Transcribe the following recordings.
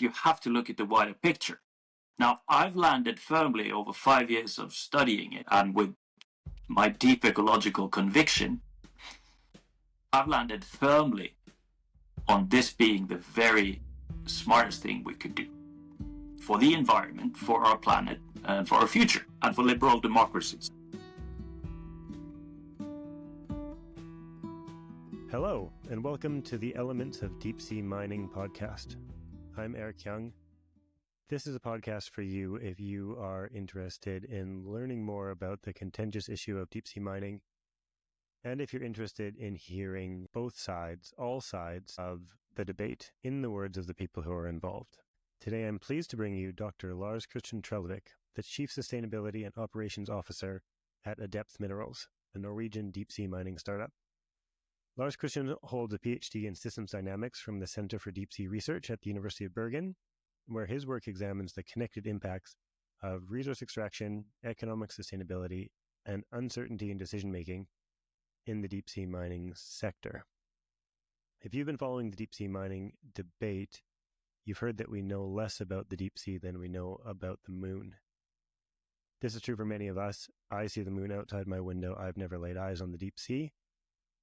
that, you have to look at the wider picture. Now, I've landed firmly over 5 years of studying it, and with my deep ecological conviction, I've landed firmly on this being the very smartest thing we could do for the environment, for our planet, and for our future, and for liberal democracies. Hello, and welcome to the Elements of Deep Sea Mining podcast. I'm Eric Young. This is a podcast for you if you are interested in learning more about the contentious issue of deep sea mining, and if you're interested in hearing both sides, all sides of the debate, in the words of the people who are involved. Today I'm pleased to bring you Dr. Lars Kristian Trellevik, the Chief Sustainability and Operations Officer at Adepth Minerals, a Norwegian deep sea mining startup. Lars Kristian holds a PhD in systems dynamics from the Center for Deep Sea Research at the University of Bergen, where his work examines the connected impacts of resource extraction, economic sustainability, and uncertainty in decision-making in the deep sea mining sector. If you've been following the deep sea mining debate, you've heard that we know less about the deep sea than we know about the moon. This is true for many of us. I see the moon outside my window. I've never laid eyes on the deep sea.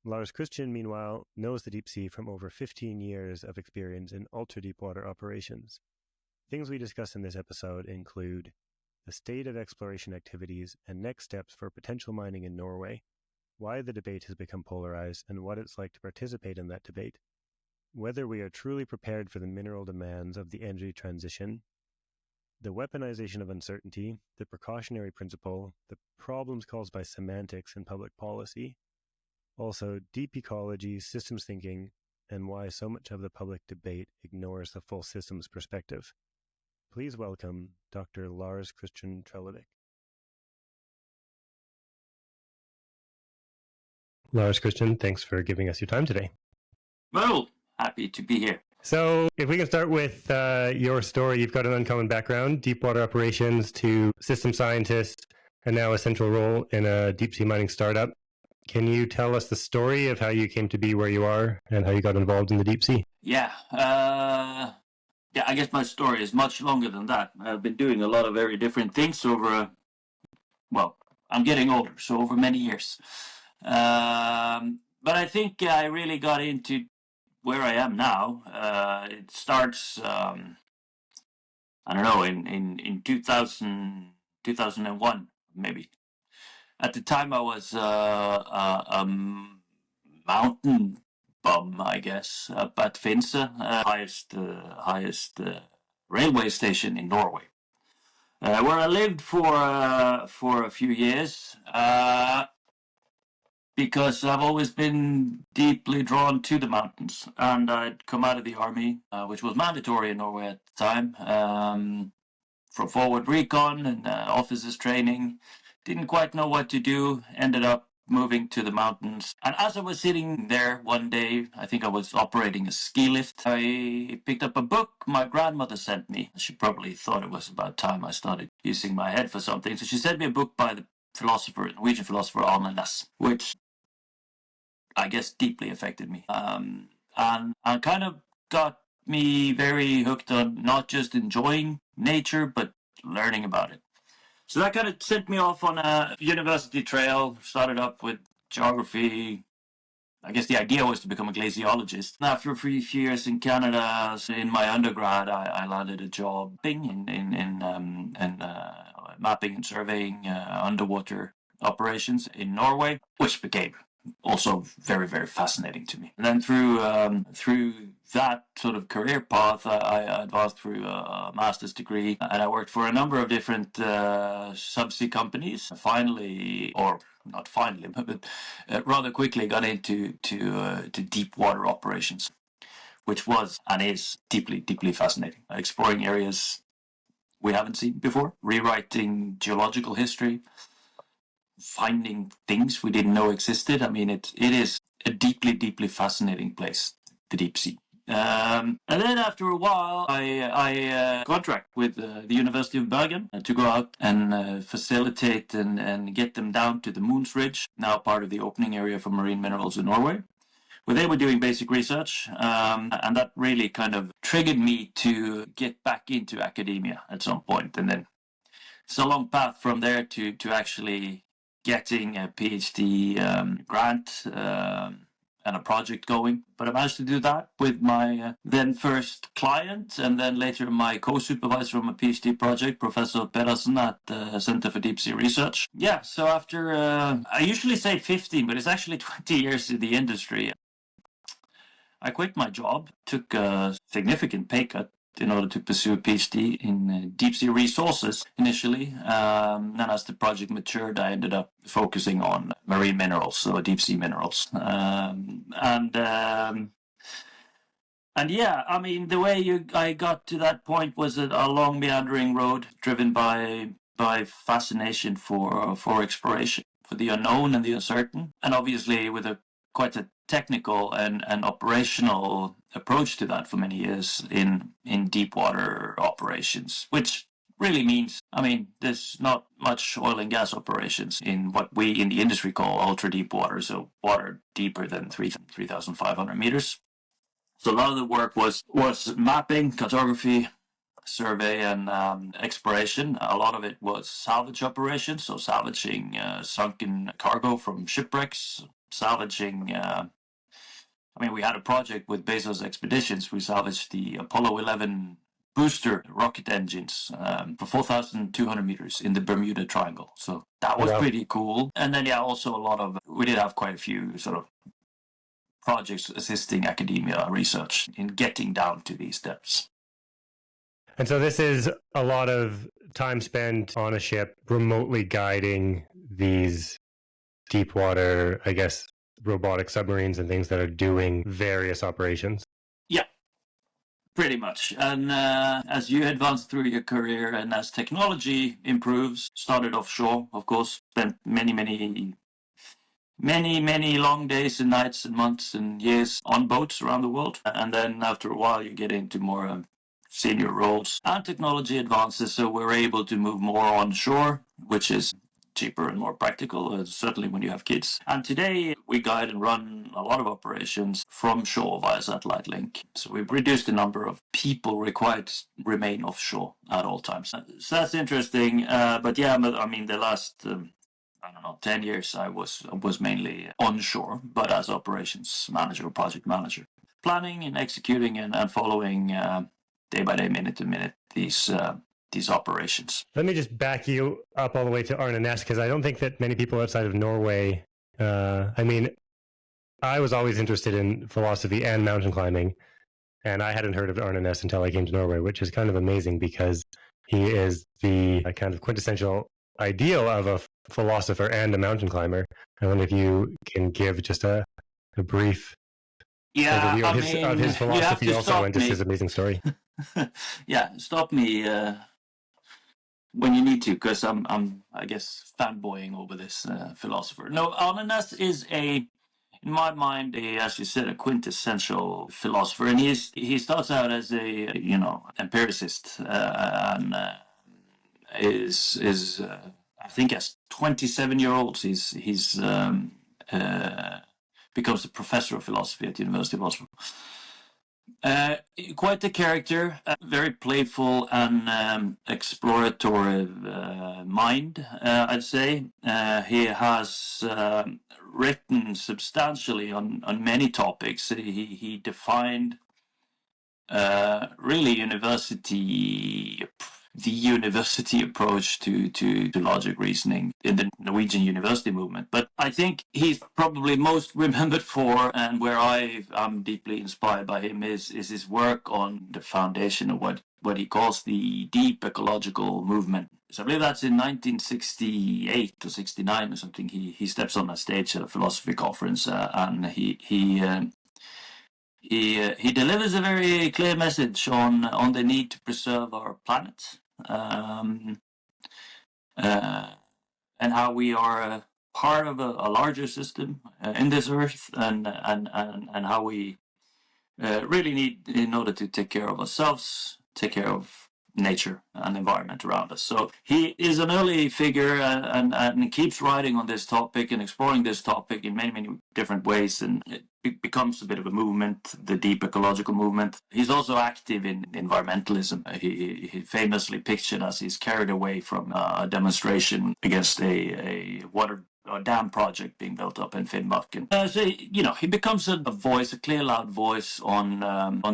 Lars Kristian, meanwhile, knows the deep sea from over 15 years of experience in ultra-deep water operations. Things we discuss in this episode include the state of exploration activities and next steps for potential mining in Norway, why the debate has become polarized and what it's like to participate in that debate, whether we are truly prepared for the mineral demands of the energy transition, the weaponization of uncertainty, the precautionary principle, the problems caused by semantics in public policy, also deep ecology, systems thinking, and why so much of the public debate ignores the full systems perspective. Please welcome Dr. Lars Kristian Trellevik. Lars Kristian, thanks for giving us your time today. Well, happy to be here. So if we can start with your story, you've got an uncommon background, deep water operations to system scientist, and now a central role in a deep sea mining startup. Can you tell us the story of how you came to be where you are and how you got involved in the deep sea? Yeah, I guess my story is much longer than that. I've been doing a lot of very different things over, I'm getting older, so over many years. But I think I really got into where I am now. It starts, in 2001, maybe. At the time, I was a mountain bum, I guess, up at Finse, highest railway station in Norway, where I lived for a few years, because I've always been deeply drawn to the mountains, and I'd come out of the army, which was mandatory in Norway at the time, from forward recon and officers training. Didn't quite know what to do, ended up moving to the mountains. And as I was sitting there one day, I think I was operating a ski lift, I picked up a book my grandmother sent me. She probably thought it was about time I started using my head for something. So she sent me a book by the Norwegian philosopher Relevance, which I guess deeply affected me. And kind of got me very hooked on not just enjoying nature, but learning about it. So that kind of sent me off on a university trail. Started up with geography. I guess the idea was to become a glaciologist. After a few years in Canada, so in my undergrad, I landed a job in mapping and surveying underwater operations in Norway, which became also very, very fascinating to me. And then through that sort of career path, I advanced through a master's degree, and I worked for a number of different subsea companies. But rather quickly got into deep water operations, which was and is deeply, deeply fascinating. Exploring areas we haven't seen before, rewriting geological history, finding things we didn't know existed. I mean, it is a deeply, deeply fascinating place, the deep sea. And then after a while, I contract with the University of Bergen to go out and facilitate and get them down to the Moon's Ridge, now part of the opening area for marine minerals in Norway, where they were doing basic research, and that really kind of triggered me to get back into academia at some point. And then it's a long path from there to actually getting a PhD grant and a project going. But I managed to do that with my then first client, and then later my co-supervisor on my PhD project, Professor Pedersen at the Center for Deep Sea Research. Yeah, so after, I usually say 15, but it's actually 20 years in the industry. I quit my job, took a significant pay cut in order to pursue a PhD in deep sea resources initially. And as the project matured, I ended up focusing on marine minerals, so deep sea minerals. And yeah, I mean, the way I got to that point was a long meandering road driven by fascination for exploration, for the unknown and the uncertain, and obviously with quite a technical and operational approach to that for many years in deep water operations, which really means, I mean, there's not much oil and gas operations in what we in the industry call ultra deep water, so water deeper than 3,500 meters. So a lot of the work was mapping, cartography, survey, and exploration. A lot of it was salvage operations, so salvaging sunken cargo from shipwrecks, salvaging. I mean, we had a project with Bezos Expeditions. We salvaged the Apollo 11 booster rocket engines for 4,200 meters in the Bermuda Triangle. So that was pretty cool. And then, yeah, also we did have quite a few sort of projects assisting academia research in getting down to these depths. And so this is a lot of time spent on a ship remotely guiding these deep water, I guess, robotic submarines and things that are doing various operations. Yeah, pretty much. And as you advance through your career and as technology improves, started offshore, of course, spent many long days and nights and months and years on boats around the world. And then after a while, you get into more senior roles and technology advances, so we're able to move more onshore, which is cheaper and more practical, certainly when you have kids. And today we guide and run a lot of operations from shore via satellite link. So we've reduced the number of people required to remain offshore at all times. So that's interesting. But yeah, I mean, the last 10 years I was mainly onshore, but as operations manager or project manager, planning and executing and following day by day, minute to minute, these operations. Let me just back you up all the way to Arnaness, because I don't think that many people outside of Norway, I mean, I was always interested in philosophy and mountain climbing, and I hadn't heard of Arnaness until I came to Norway, which is kind of amazing because he is the kind of quintessential ideal of a philosopher and a mountain climber. I wonder if you can give just a brief overview of his philosophy also and just his amazing story. Yeah, stop me when you need to, because I'm I guess fanboying over this philosopher. No, Arnaness is in my mind, as you said, a quintessential philosopher, and he starts out as a empiricist, and is I think as 27-year-old he's becomes a professor of philosophy at the University of Oslo. Quite a character, very playful and exploratory mind, I'd say. He has written substantially on many topics. He defined really the university approach to logic reasoning in the Norwegian university movement. But I think he's probably most remembered for, and where I'm deeply inspired by him, is his work on the foundation of what he calls the Deep Ecological movement. So I believe that's in 1968 or 69 or something. He steps on a stage at a philosophy conference, and he delivers a very clear message on the need to preserve our planet, and how we are part of a larger system in this earth, and how we really need, in order to take care of ourselves, take care of nature and environment around us. So he is an early figure and keeps writing on this topic and exploring this topic in many, many different ways. And it becomes a bit of a movement, the deep ecological movement. He's also active in environmentalism. He famously pictured as he's carried away from a demonstration against a water dam project being built up in Finnmark. And so, he becomes a voice, a clear, loud voice on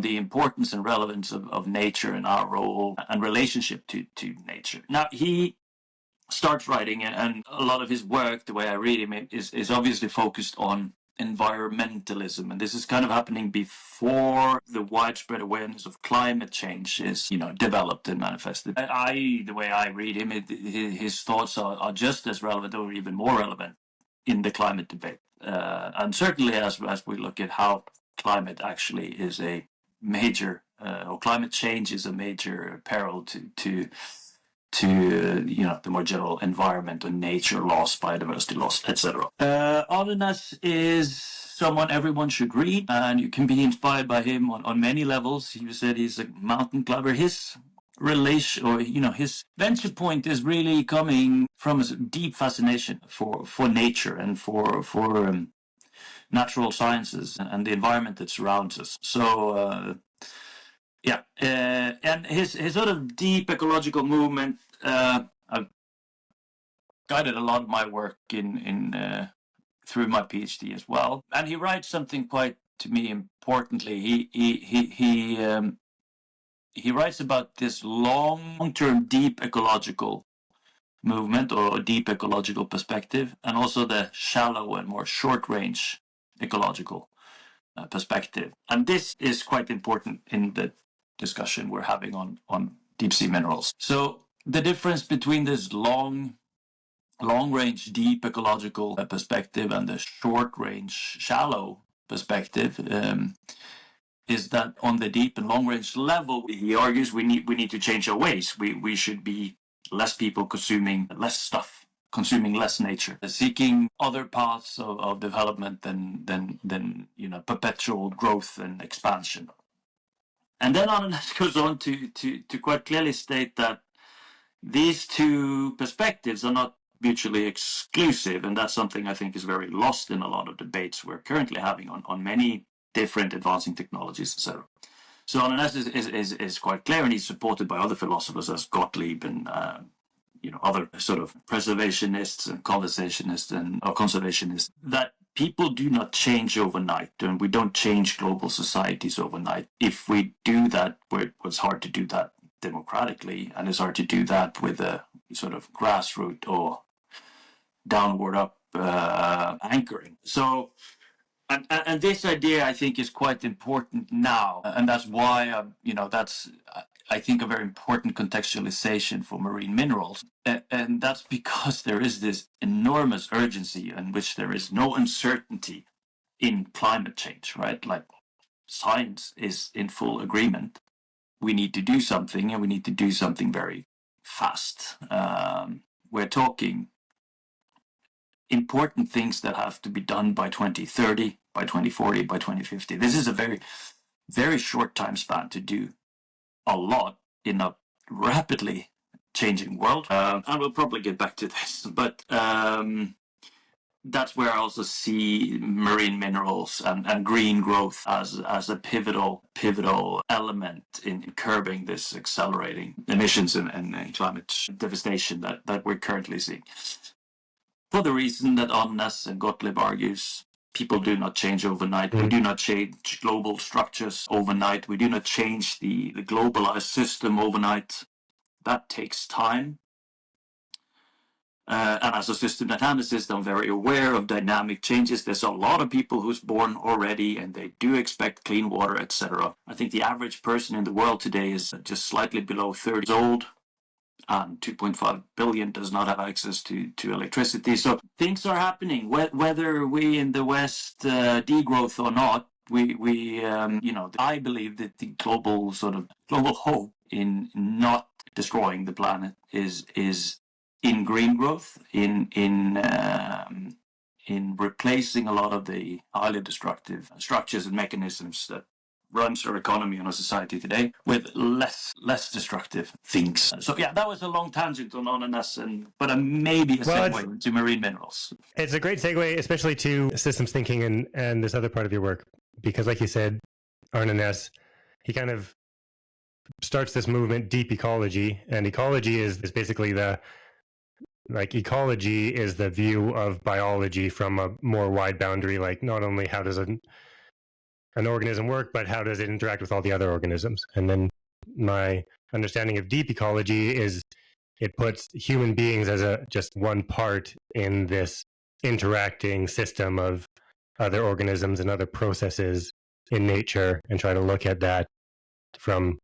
the importance and relevance of nature and our role and relationship to nature. Now, he starts writing, and a lot of his work, the way I read him, is obviously focused on environmentalism, and this is kind of happening before the widespread awareness of climate change is developed and manifested. The way I read him, his thoughts are just as relevant or even more relevant in the climate debate, and certainly as we look at how climate actually is a major or climate change is a major peril to the more general environment and nature loss, biodiversity loss, etc. Arnes is someone everyone should read, and you can be inspired by him on many levels. He said he's a mountain climber. His relation, or his venture point is really coming from a deep fascination for nature and for natural sciences and the environment that surrounds us. So. And his sort of deep ecological movement. I've guided a lot of my work in through my PhD as well, and he writes something quite, to me, importantly. He writes about this long-term deep ecological movement or deep ecological perspective, and also the shallow and more short-range ecological perspective. And this is quite important in the discussion we're having on deep sea minerals. So the difference between this long range deep ecological perspective and the short range shallow perspective is that on the deep and long range level, he argues we need to change our ways. We should be less people consuming less stuff, consuming less nature, seeking other paths of development than perpetual growth and expansion. And then Arnes goes on to quite clearly state that these two perspectives are not mutually exclusive, and that's something I think is very lost in a lot of debates we're currently having on many different advancing technologies, etc. So Arnes is quite clear, and he's supported by other philosophers as Gottlieb and other sort of preservationists and conservationists, that people do not change overnight, and we don't change global societies overnight. If we do that, it's hard to do that democratically, and it's hard to do that with a sort of grassroots or downward up anchoring. So, and this idea, I think, is quite important now, and that's why that's I think a very important contextualization for marine minerals, and that's because there is this enormous urgency in which there is no uncertainty in climate change, right? Like, science is in full agreement. We need to do something, and we need to do something very fast. We're talking important things that have to be done by 2030, by 2040, by 2050. This is a very, very short time span to do a lot in a rapidly changing world. And we'll probably get back to this, but that's where I also see marine minerals and green growth as a pivotal element in curbing this accelerating emissions and climate devastation that we're currently seeing. For the reason that Arnes and Gottlieb argues, people do not change overnight. We do not change global structures overnight. We do not change the globalized system overnight. That takes time. And as a system anatomist, I'm very aware of dynamic changes. There's a lot of people who's born already, and they do expect clean water, etc. I think the average person in the world today is just slightly below 30 years old, and 2.5 billion does not have access to electricity. So things are happening. Whether we in the West degrowth or not, I believe that the global hope in not destroying the planet is in green growth, in replacing a lot of the highly destructive structures and mechanisms that runs our economy and our society today with less destructive things. So yeah, that was a long tangent on ONS, but maybe a segue into marine minerals. It's a great segue, especially to systems thinking and this other part of your work, because like you said, Arne Næss, he kind of starts this movement, Deep Ecology, and ecology is basically ecology is the view of biology from a more wide boundary, like not only how does an organism work, but how does it interact with all the other organisms. And then my understanding of deep ecology is it puts human beings as just one part in this interacting system of other organisms and other processes in nature, and try to look at that from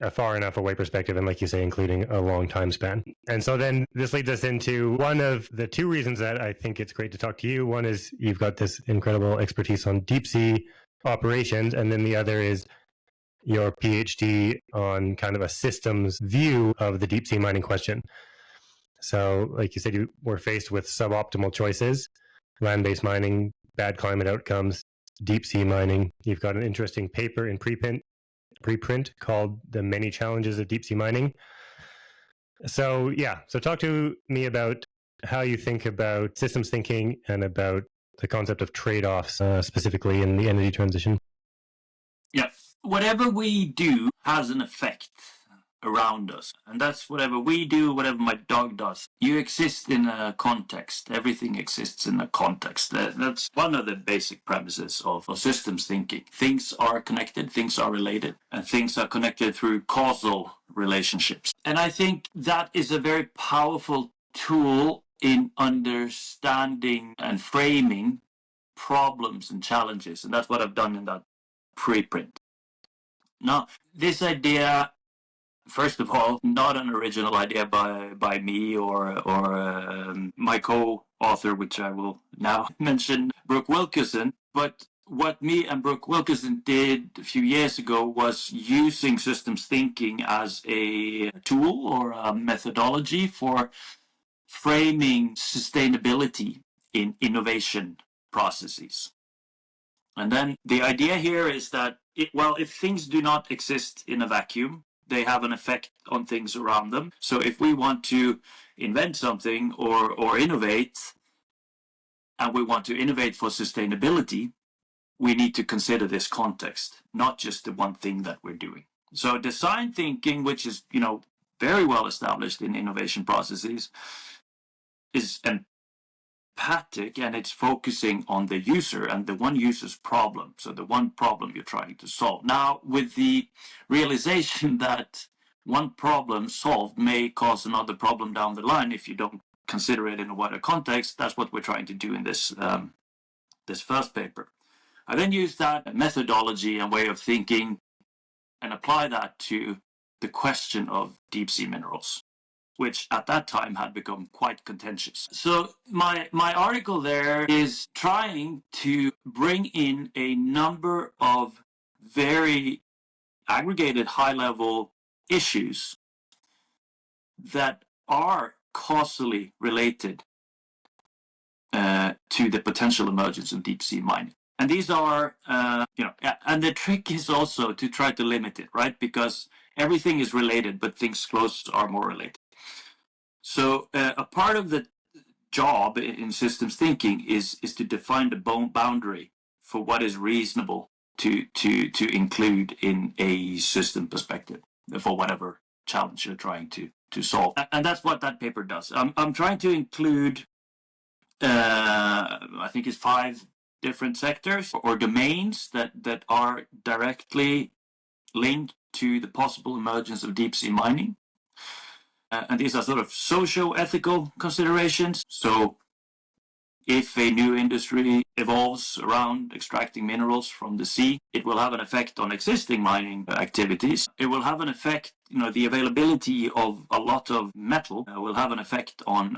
a far enough away perspective, and like you say, including a long time span. And so then this leads us into one of the two reasons that I think it's great to talk to you. One is you've got this incredible expertise on deep sea operations, and then the other is your PhD on kind of a systems view of the deep sea mining question. So like you said, you were faced with suboptimal choices: land-based mining, bad climate outcomes, deep sea mining. You've got an interesting paper in preprint called The Many Challenges of Deep Sea Mining. So talk to me about how you think about systems thinking and about the concept of trade-offs, specifically in the energy transition. Yeah, whatever we do has an effect around us, and that's whatever we do, whatever my dog does. You exist in a context. Everything exists in a context. That's one of the basic premises of systems thinking. Things are connected, things are related, and things are connected through causal relationships. And I think that is a very powerful tool in understanding and framing problems and challenges, and that's what I've done in that preprint. Now, this idea, first of all, not an original idea by me or my co-author, which I will now mention, Brooke Wilkinson. But what me and Brooke Wilkinson did a few years ago was using systems thinking as a tool or a methodology for framing sustainability in innovation processes. And then the idea here is that, if things do not exist in a vacuum, they have an effect on things around them. So if we want to invent something or innovate, and we want to innovate for sustainability, we need to consider this context, not just the one thing that we're doing. So design thinking, which is, very well established in innovation processes, is empathic, and it's focusing on the user and the one user's problem. So the one problem you're trying to solve. Now, with the realization that one problem solved may cause another problem down the line if you don't consider it in a wider context, that's what we're trying to do in this first paper. I then use that methodology and way of thinking and apply that to the question of deep sea minerals, which at that time had become quite contentious. So my article there is trying to bring in a number of very aggregated high-level issues that are causally related to the potential emergence of deep sea mining. And these are, and the trick is also to try to limit it, right? Because everything is related, but things close are more related. So a part of the job in systems thinking is to define the boundary for what is reasonable to include in a system perspective for whatever challenge you're trying to solve. And that's what that paper does. I'm trying to include, I think it's 5 different sectors or domains that are directly linked to the possible emergence of deep sea mining. And these are sort of socio-ethical considerations. So if a new industry evolves around extracting minerals from the sea, it will have an effect on existing mining activities. It will have an effect, the availability of a lot of metal will have an effect on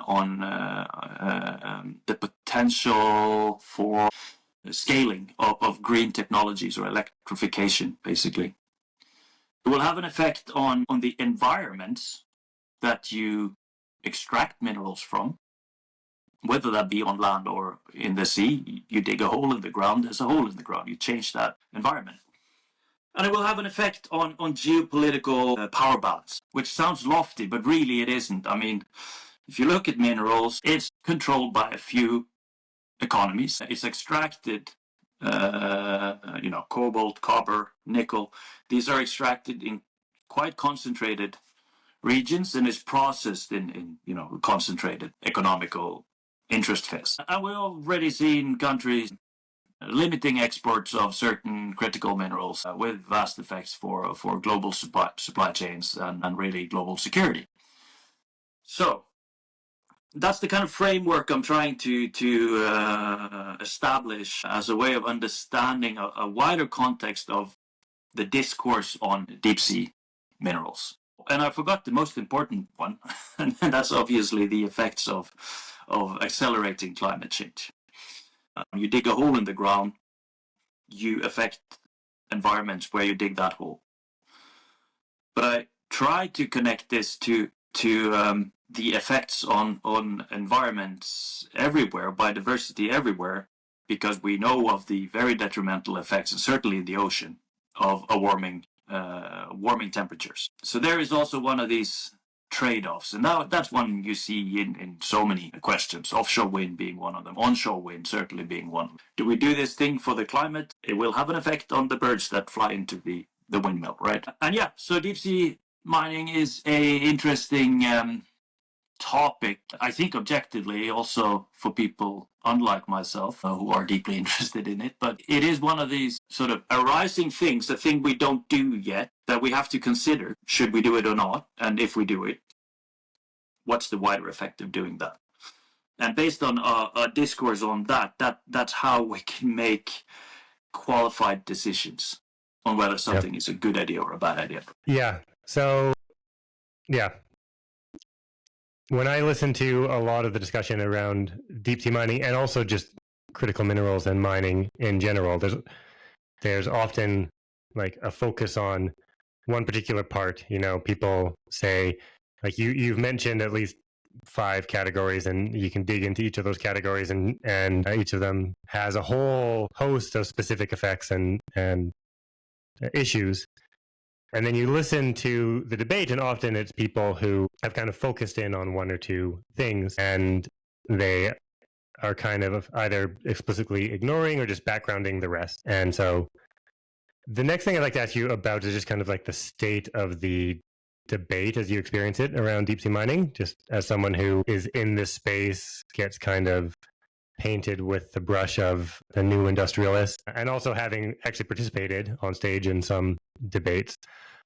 the potential for scaling of green technologies or electrification, basically. It will have an effect on the environments that you extract minerals from, whether that be on land or in the sea. You dig a hole in the ground, there's a hole in the ground. You change that environment. And it will have an effect on geopolitical power balance, which sounds lofty, but really it isn't. I mean, if you look at minerals, it's controlled by a few economies. It's extracted, cobalt, copper, nickel. These are extracted in quite concentrated regions and is processed in concentrated economical interest phase. And we've already seen countries limiting exports of certain critical minerals with vast effects for global supply chains and really global security. So that's the kind of framework I'm trying to establish as a way of understanding a wider context of the discourse on deep sea minerals. And I forgot the most important one, and that's obviously the effects of accelerating climate change. You dig a hole in the ground, you affect environments where you dig that hole. But I try to connect this to the effects on environments everywhere, biodiversity everywhere, because we know of the very detrimental effects, and certainly in the ocean, of a warming temperatures. So there is also one of these trade-offs, and that's one you see in so many questions, offshore wind being one of them, onshore wind certainly being one. Do we do this thing for the climate? It will have an effect on the birds that fly into the windmill, right? And yeah, so deep sea mining is a interesting topic, I think objectively, also for people unlike myself who are deeply interested in it. But it is one of these sort of arising things, the thing we don't do yet, that we have to consider. Should we do it or not? And if we do it, what's the wider effect of doing that? And based on a discourse on that's how we can make qualified decisions on whether something is a good idea or a bad idea. Yeah. So, yeah. When I listen to a lot of the discussion around deep sea mining and also just critical minerals and mining in general, there's often like a focus on one particular part. You know, people say, like you've mentioned at least 5 categories, and you can dig into each of those categories, and each of them has a whole host of specific effects and issues. And then you listen to the debate, and often it's people who have kind of focused in on one or two things, and they are kind of either explicitly ignoring or just backgrounding the rest. And so the next thing I'd like to ask you about is just kind of like the state of the debate as you experience it around deep sea mining, just as someone who is in this space, gets kind of painted with the brush of the new industrialist, and also having actually participated on stage in some debates.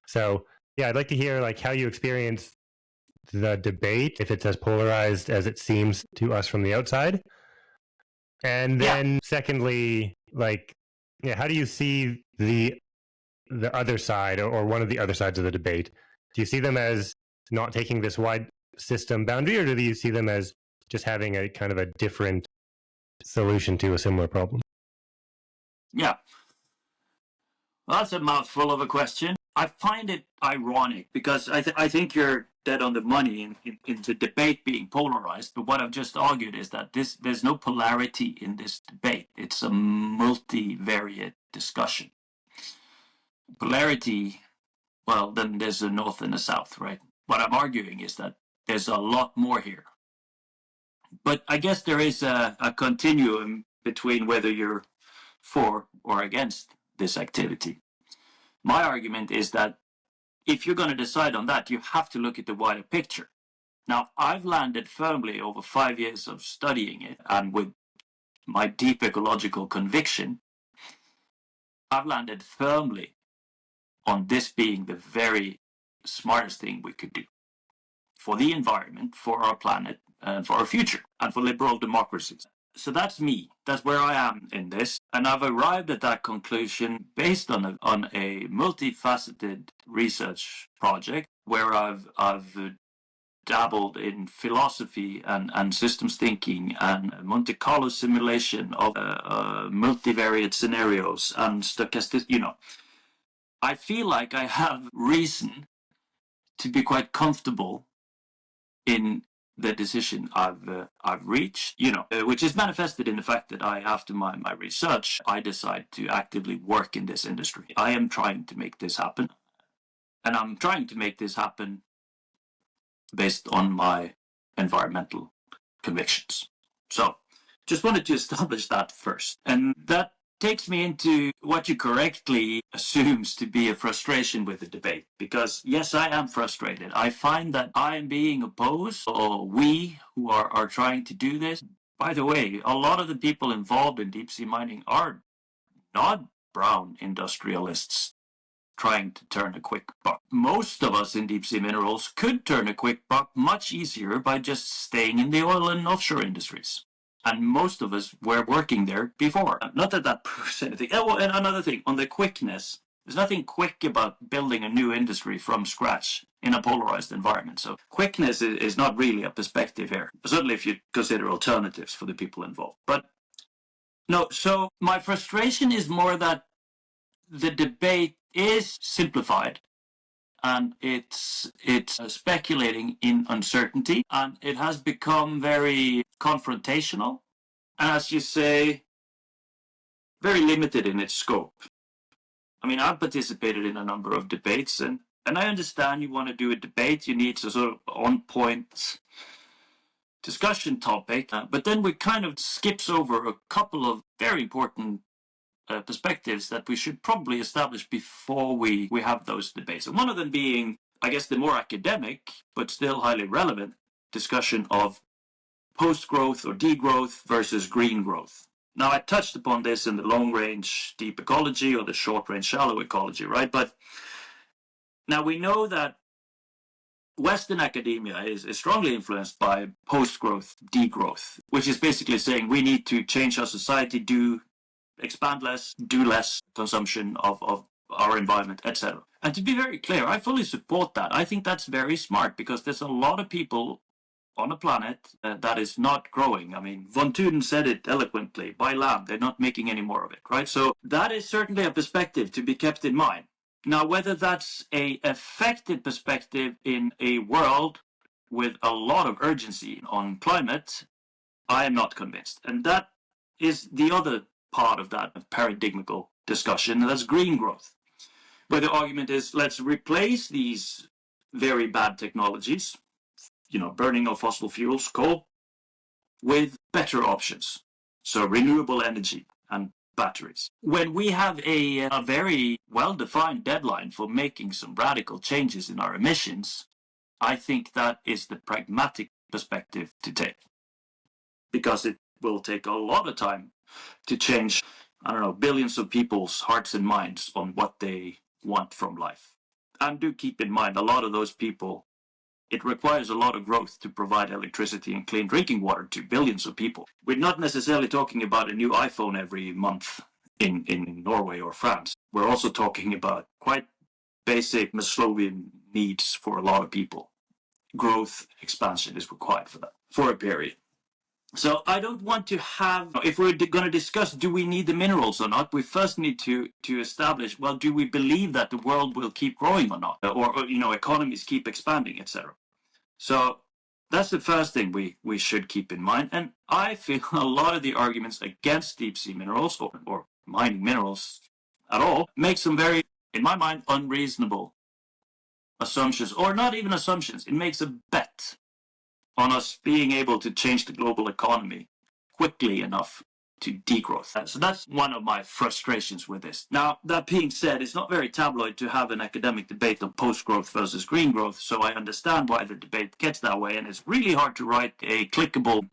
So yeah, I'd like to hear like how you experience the debate, if it's as polarized as it seems to us from the outside. And then secondly, like, yeah, how do you see the other side, or one of the other sides of the debate? Do you see them as not taking this wide system boundary, or do you see them as just having a kind of a different solution to a similar problem? Yeah. Well, that's a mouthful of a question. I find it ironic because I think you're dead on the money in the debate being polarized. But what I've just argued is that there's no polarity in this debate. It's a multivariate discussion. Polarity, well, then there's a north and a south, right? What I'm arguing is that there's a lot more here. But I guess there is a continuum between whether you're for or against this activity. My argument is that if you're going to decide on that, you have to look at the wider picture. Now, I've landed firmly over 5 years of studying it, and with my deep ecological conviction, I've landed firmly on this being the very smartest thing we could do for the environment, for our planet, and for our future, and for liberal democracies. So that's me. That's where I am in this. And I've arrived at that conclusion based on a multifaceted research project where I've dabbled in philosophy and systems thinking and Monte Carlo simulation of multivariate scenarios and stochastic, I feel like I have reason to be quite comfortable in the decision I've reached, which is manifested in the fact that after my research, I decide to actively work in this industry. I am trying to make this happen, and I'm trying to make this happen based on my environmental convictions. So, just wanted to establish that first, and that takes me into what you correctly assumes to be a frustration with the debate. Because yes, I am frustrated. I find that I am being opposed, or we who are trying to do this. By the way, a lot of the people involved in deep sea mining are not brown industrialists trying to turn a quick buck. Most of us in deep sea minerals could turn a quick buck much easier by just staying in the oil and offshore industries. And most of us were working there before. Not that that proves anything. Oh, and another thing, on the quickness, there's nothing quick about building a new industry from scratch in a polarized environment. So quickness is not really a perspective here, certainly if you consider alternatives for the people involved. But no, so my frustration is more that the debate is simplified, and it's speculating in uncertainty, and it has become very confrontational, and as you say, very limited in its scope. I mean, I've participated in a number of debates, and I understand you want to do a debate, you need a sort of on-point discussion topic, but then we kind of skips over a couple of very important perspectives that we should probably establish before we have those debates. And one of them being, I guess, the more academic, but still highly relevant discussion of post-growth or degrowth versus green growth. Now, I touched upon this in the long-range deep ecology or the short-range shallow ecology, right? But now we know that Western academia is strongly influenced by post-growth degrowth, which is basically saying we need to change our society, expand less, do less consumption of our environment, etc. And to be very clear, I fully support that. I think that's very smart because there's a lot of people on a planet that is not growing. I mean, von Thuden said it eloquently, by land, they're not making any more of it, right? So that is certainly a perspective to be kept in mind. Now, whether that's an effective perspective in a world with a lot of urgency on climate, I am not convinced. And that is the other part of that paradigmical discussion, and that's green growth, where the argument is let's replace these very bad technologies, burning of fossil fuels, coal, with better options. So renewable energy and batteries. When we have a very well-defined deadline for making some radical changes in our emissions, I think that is the pragmatic perspective to take. Because it will take a lot of time to change, billions of people's hearts and minds on what they want from life. And do keep in mind, a lot of those people, it requires a lot of growth to provide electricity and clean drinking water to billions of people. We're not necessarily talking about a new iPhone every month in Norway or France. We're also talking about quite basic Maslowian needs for a lot of people. Growth, expansion is required for that, for a period. So I don't want to have, if we're going to discuss, do we need the minerals or not, we first need to establish, well, do we believe that the world will keep growing or not? Or economies keep expanding, etc. So that's the first thing we should keep in mind. And I feel a lot of the arguments against deep sea minerals or mining minerals at all make some very, in my mind, unreasonable assumptions, or not even assumptions. It makes a bet on us being able to change the global economy quickly enough to degrowth. So that's one of my frustrations with this. Now, that being said, it's not very tabloid to have an academic debate on post-growth versus green growth, so I understand why the debate gets that way, and it's really hard to write a clickable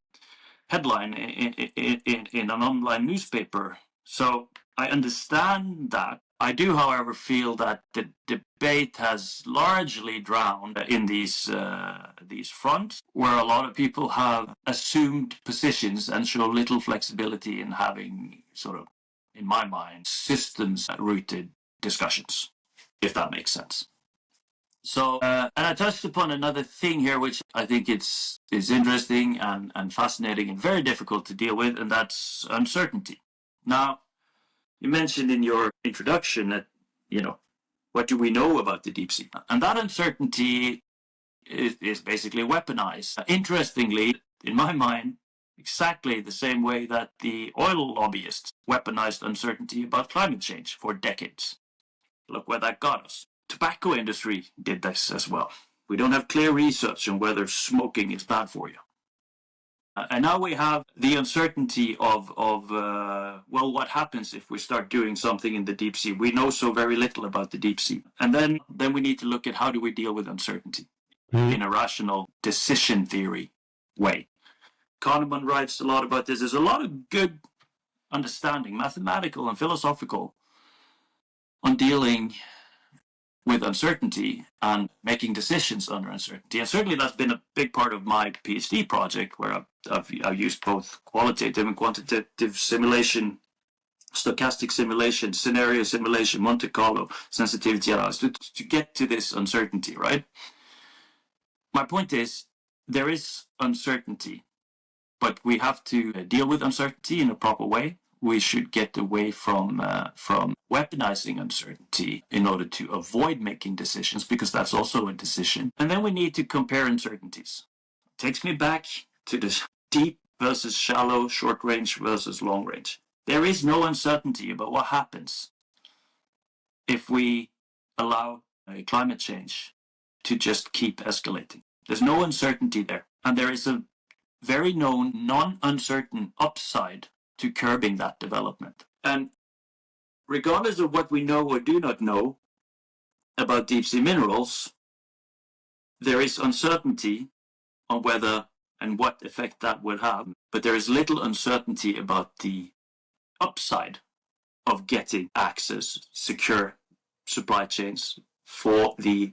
headline in an online newspaper. So I understand that. I do, however, feel that the debate has largely drowned in these fronts, where a lot of people have assumed positions and show little flexibility in having sort of, in my mind, systems-rooted discussions, if that makes sense. So, and I touched upon another thing here, which I think is interesting and fascinating and very difficult to deal with, and that's uncertainty. Now, you mentioned in your introduction that, what do we know about the deep sea? And that uncertainty is basically weaponized. Interestingly, in my mind, exactly the same way that the oil lobbyists weaponized uncertainty about climate change for decades. Look where that got us. Tobacco industry did this as well. We don't have clear research on whether smoking is bad for you. And now we have the uncertainty of well, what happens if we start doing something in the deep sea? We know so very little about the deep sea. And then we need to look at how do we deal with uncertainty in a rational decision theory way. Kahneman writes a lot about this. There's a lot of good understanding, mathematical and philosophical, on dealing with uncertainty and making decisions under uncertainty. And certainly that's been a big part of my PhD project, where I've used both qualitative and quantitative simulation, stochastic simulation, scenario simulation, Monte Carlo, sensitivity analysis to get to this uncertainty, right? My point is, there is uncertainty, but we have to deal with uncertainty in a proper way. We should get away from weaponizing uncertainty in order to avoid making decisions, because that's also a decision. And then we need to compare uncertainties. It takes me back to this deep versus shallow, short range versus long range. There is no uncertainty about what happens if we allow climate change to just keep escalating. There's no uncertainty there. And there is a very known non-uncertain upside to curbing that development. And regardless of what we know or do not know about deep sea minerals, there is uncertainty on whether and what effect that will have, but there is little uncertainty about the upside of getting access, secure supply chains for the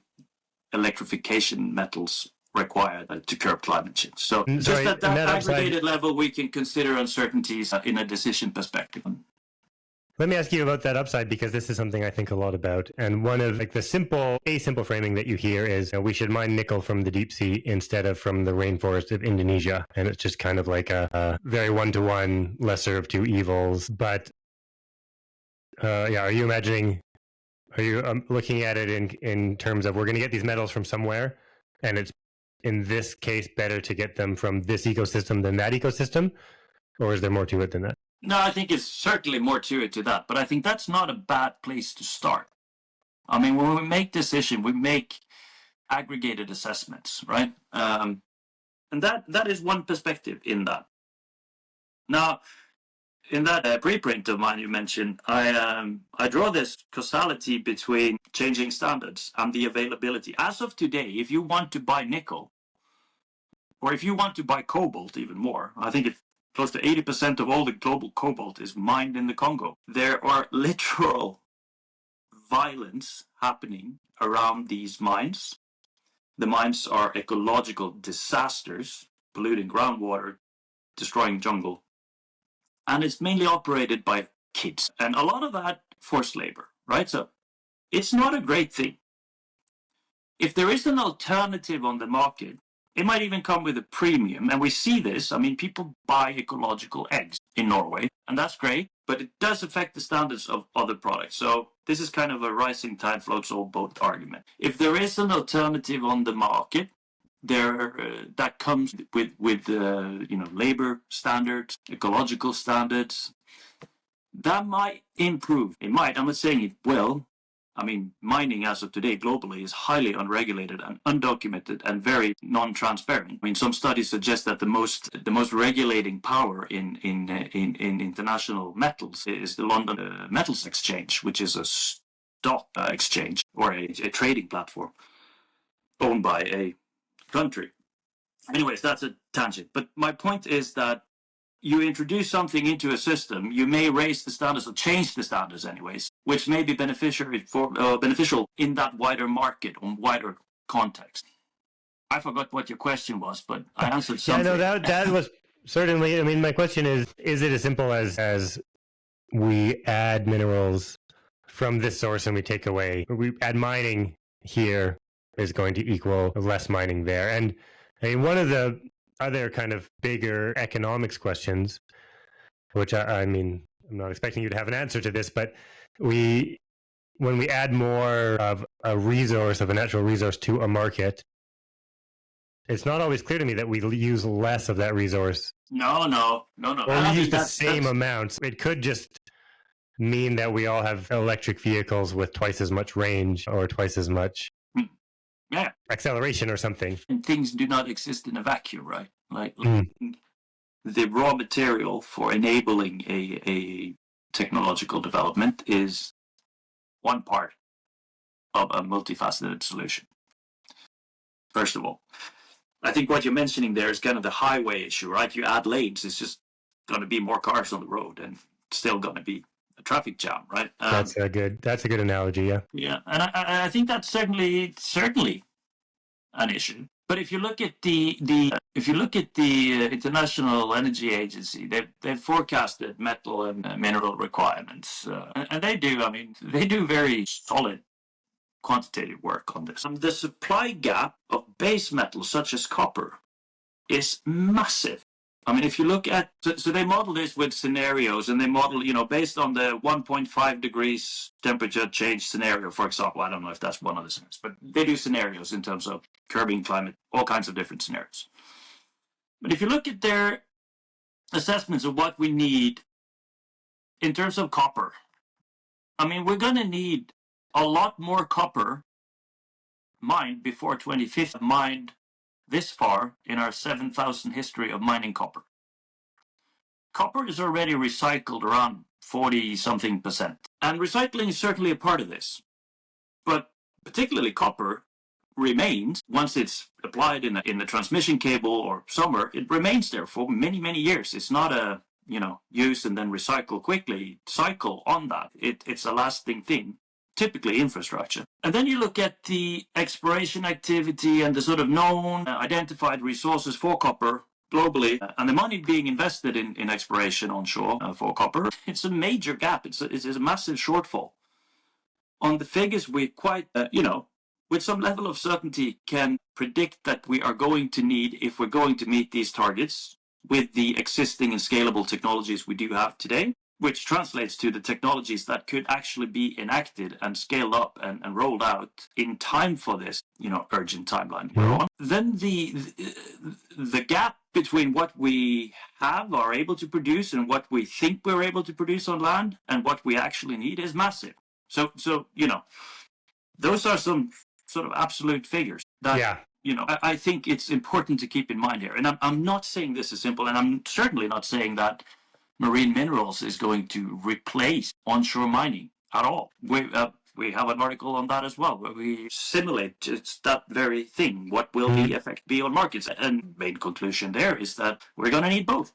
electrification metals required to curb climate change. So just at that aggregated level, we can consider uncertainties in a decision perspective. Let me ask you about that upside, because this is something I think a lot about. And one of a simple framing that you hear is we should mine nickel from the deep sea instead of from the rainforest of Indonesia. And it's just kind of like a very one-to-one, lesser of two evils. But are you looking at it in terms of we're going to get these metals from somewhere, and it's in this case better to get them from this ecosystem than that ecosystem? Or is there more to it than that? No, I think it's certainly more to it to that. But I think that's not a bad place to start. I mean, when we make decisions, we make aggregated assessments, right? And that is one perspective in that. Now, in that preprint of mine you mentioned, I draw this causality between changing standards and the availability. As of today, if you want to buy nickel, or if you want to buy cobalt even more, I think it's close to 80% of all the global cobalt is mined in the Congo. There are literal violence happening around these mines. The mines are ecological disasters, polluting groundwater, destroying jungle. And it's mainly operated by kids. And a lot of that forced labor, right? So it's not a great thing. If there is an alternative on the market, it might even come with a premium. And we see this. I mean, people buy ecological eggs in Norway, and that's great, but it does affect the standards of other products. So this is kind of a rising tide floats all boat argument. If there is an alternative on the market, that comes with labor standards, ecological standards, that might improve. It might. I'm not saying it will. I mean, mining as of today globally is highly unregulated and undocumented and very non-transparent. I mean, some studies suggest that the most regulating power in international metals is the London Metals Exchange, which is a stock exchange or a trading platform owned by a country. Anyways, that's a tangent. But my point is that you introduce something into a system, you may raise the standards or change the standards anyways, which may be beneficial in that wider market or wider context. I forgot what your question was, but I answered something. Yeah, no, that was certainly, I mean, my question is it as simple as we add minerals from this source and we take away, we add mining here is going to equal less mining there? And I mean, one of the other kind of bigger economics questions, which I mean, I'm not expecting you to have an answer to this, but when we add more of a resource, of a natural resource to a market, it's not always clear to me that we use less of that resource. No. Or we use the same amounts. It could just mean that we all have electric vehicles with twice as much range or twice as much acceleration or something. And things do not exist in a vacuum, right? Like the raw material for enabling a technological development is one part of a multifaceted solution. First of all, I think what you're mentioning there is kind of the highway issue, right? You add lanes, it's just going to be more cars on the road and still going to be a traffic jam, right? That's a good analogy, yeah. Yeah, and I think that's certainly an issue. But if you look at the International Energy Agency, they've forecasted metal and mineral requirements, and they do very solid quantitative work on this. The supply gap of base metals such as copper is massive. I mean, if you look at, so they model this with scenarios, and they model, based on the 1.5 degrees temperature change scenario, for example. I don't know if that's one of the scenarios, but they do scenarios in terms of curbing climate, all kinds of different scenarios. But if you look at their assessments of what we need in terms of copper, I mean, we're going to need a lot more copper mined before 2050, mined this far in our 7,000 history of mining copper. Copper is already recycled around 40-something%. And recycling is certainly a part of this. But particularly copper remains, once it's applied in the transmission cable or somewhere, it remains there for many, many years. It's not a, use and then recycle quickly cycle on that. It's a lasting thing. Typically infrastructure. And then you look at the exploration activity and the sort of known identified resources for copper globally, and the money being invested in exploration onshore for copper. It's a major gap. It's a massive shortfall. On the figures, we quite, with some level of certainty can predict that we are going to need, if we're going to meet these targets with the existing and scalable technologies we do have today, which translates to the technologies that could actually be enacted and scaled up and rolled out in time for this, urgent timeline we're on. Then the gap between what we are able to produce and what we think we're able to produce on land and what we actually need is massive. So those are some sort of absolute figures that, I think it's important to keep in mind here. And I'm not saying this is simple, and I'm certainly not saying that marine minerals is going to replace onshore mining at all. We have an article on that as well, where we simulate just that very thing. What will the effect be on markets? And main conclusion there is that we're going to need both.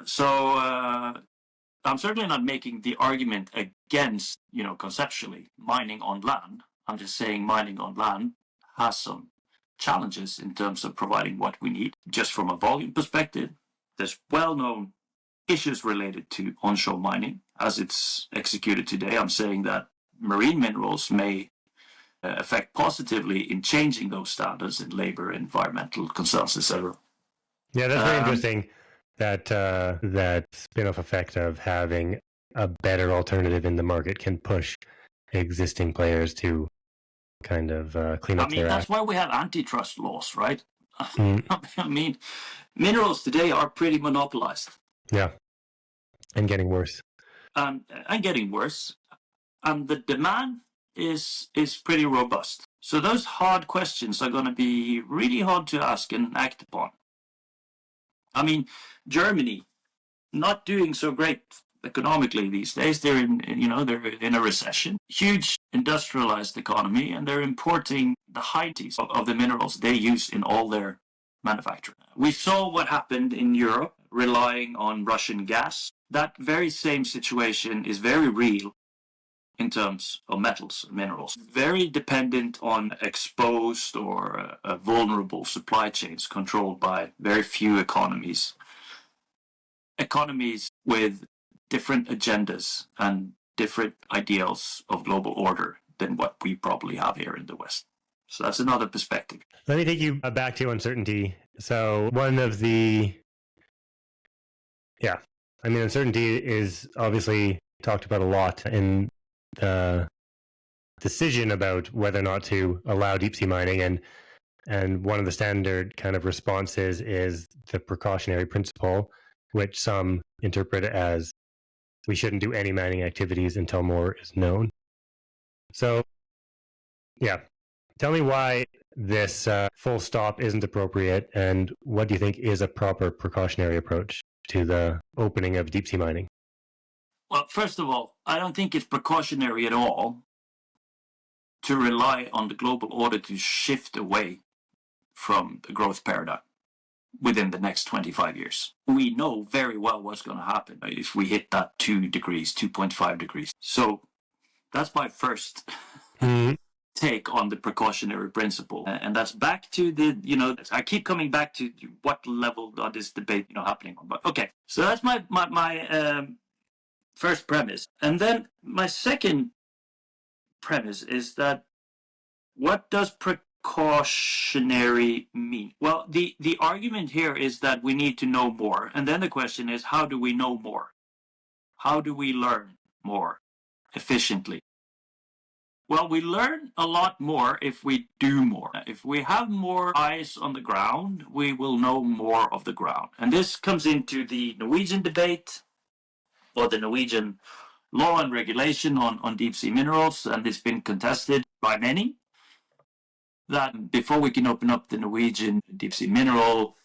So I'm certainly not making the argument against, conceptually mining on land. I'm just saying mining on land has some challenges in terms of providing what we need, just from a volume perspective. There's well-known issues related to onshore mining as it's executed today. I'm saying that marine minerals may affect positively in changing those standards in labor, environmental concerns, etc. Yeah, that's very interesting. That spin-off effect of having a better alternative in the market can push existing players to kind of clean up their act. That's why we have antitrust laws, right? I mean, minerals today are pretty monopolized. Yeah, and getting worse. And getting worse. And the demand is pretty robust. So those hard questions are going to be really hard to ask and act upon. I mean, Germany, not doing so great economically these days. They're in a recession. Huge industrialized economy, and they're importing the high teas of the minerals they use in all their manufacturing. We saw what happened in Europe, relying on Russian gas. That very same situation is very real in terms of metals and minerals. Very dependent on exposed or vulnerable supply chains controlled by very few economies. Economies with different agendas and different ideals of global order than what we probably have here in the West. So that's another perspective. Let me take you back to uncertainty. So one of the, uncertainty is obviously talked about a lot in the decision about whether or not to allow deep sea mining. And one of the standard kind of responses is the precautionary principle, which some interpret as we shouldn't do any mining activities until more is known. So, yeah, tell me why this full stop isn't appropriate, and what do you think is a proper precautionary approach to the opening of deep sea mining? Well, first of all, I don't think it's precautionary at all to rely on the global order to shift away from the growth paradigm within the next 25 years. We know very well what's going to happen if we hit that 2 degrees, 2.5 degrees. So that's my first take on the precautionary principle. And that's back to the, I keep coming back to what level of this debate, happening on. But okay, so that's my first premise. And then my second premise is that what does precautionary mean? Well, the argument here is that we need to know more. And then the question is, how do we know more? How do we learn more efficiently? Well, we learn a lot more if we do more. If we have more eyes on the ground, we will know more of the ground. And this comes into the Norwegian debate, or the Norwegian law and regulation on deep sea minerals, and it's been contested by many, that before we can open up the Norwegian deep sea mineral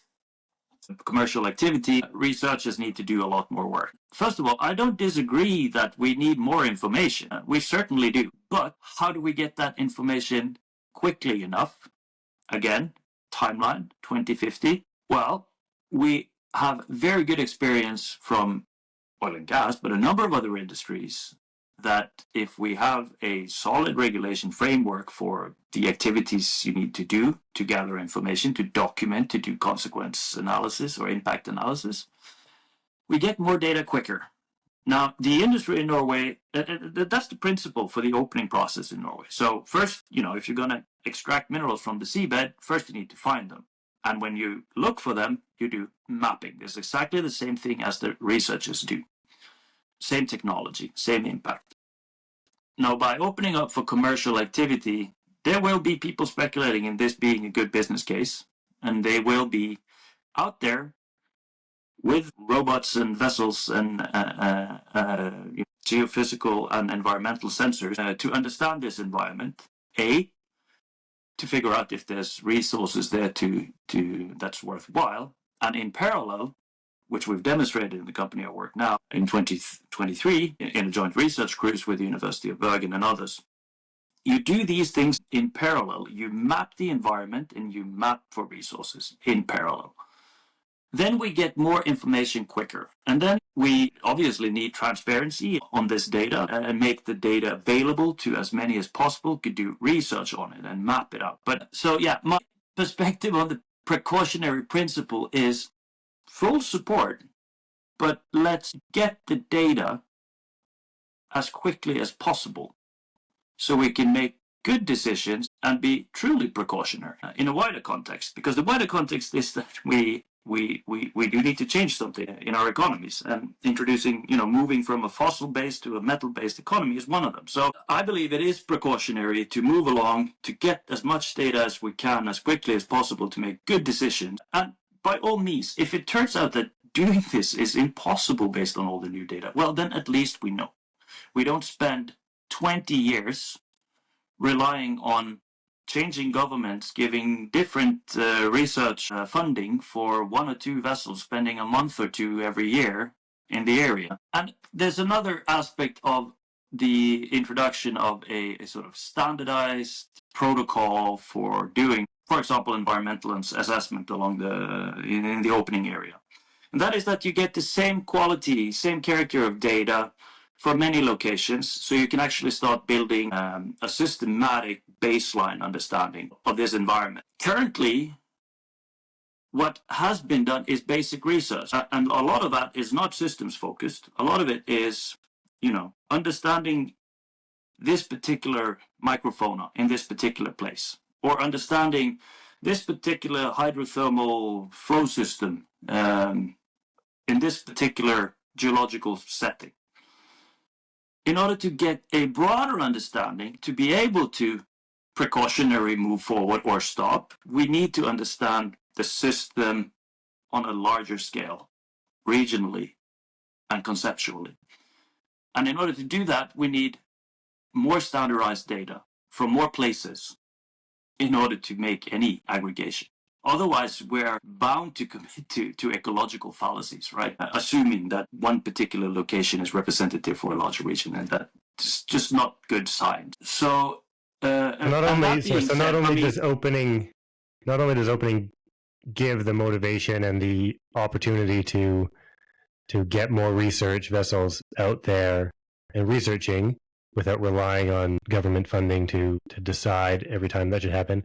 commercial activity, researchers need to do a lot more work. First of all, I don't disagree that we need more information. We certainly do. But how do we get that information quickly enough? Again, timeline 2050. Well, we have very good experience from oil and gas, but a number of other industries, that if we have a solid regulation framework for the activities you need to do to gather information, to document, to do consequence analysis or impact analysis, we get more data quicker. Now, the industry in Norway, that's the principle for the opening process in Norway. So first, if you're going to extract minerals from the seabed, first you need to find them. And when you look for them, you do mapping. It's exactly the same thing as the researchers do. Same technology, same impact. Now, by opening up for commercial activity, there will be people speculating in this being a good business case, and they will be out there with robots and vessels and geophysical and environmental sensors to understand this environment. To figure out if there's resources there that's worthwhile, and in parallel, which we've demonstrated in the company I work now in 2023 in a joint research cruise with the University of Bergen and others. You do these things in parallel. You map the environment and you map for resources in parallel. Then we get more information quicker. And then we obviously need transparency on this data and make the data available to as many as possible, could do research on it and map it out. But so, yeah, my perspective on the precautionary principle is full support, but let's get the data as quickly as possible so we can make good decisions and be truly precautionary in a wider context. Because the wider context is that we do need to change something in our economies, and introducing, moving from a fossil-based to a metal-based economy is one of them. So I believe it is precautionary to move along, to get as much data as we can as quickly as possible to make good decisions. And by all means, if it turns out that doing this is impossible based on all the new data, well, then at least we know. We don't spend 20 years relying on changing governments giving different research funding for 1 or 2 vessels, spending a month or 2 every year in the area. And there's another aspect of the introduction of a sort of standardized protocol for doing, for example, environmental assessment in the opening area. And that is that you get the same quality, same character of data for many locations, so you can actually start building a systematic baseline understanding of this environment. Currently, what has been done is basic research, and a lot of that is not systems focused. A lot of it is, understanding this particular microfauna in this particular place, or understanding this particular hydrothermal flow system in this particular geological setting. In order to get a broader understanding, to be able to precautionary move forward or stop. We need to understand the system on a larger scale, regionally and conceptually. And in order to do that, we need more standardized data from more places in order to make any aggregation. Otherwise, we're bound to commit to ecological fallacies, right? Assuming that one particular location is representative for a larger region, and that's just not good science. So, not only does opening give the motivation and the opportunity to get more research vessels out there and researching without relying on government funding to decide every time that should happen.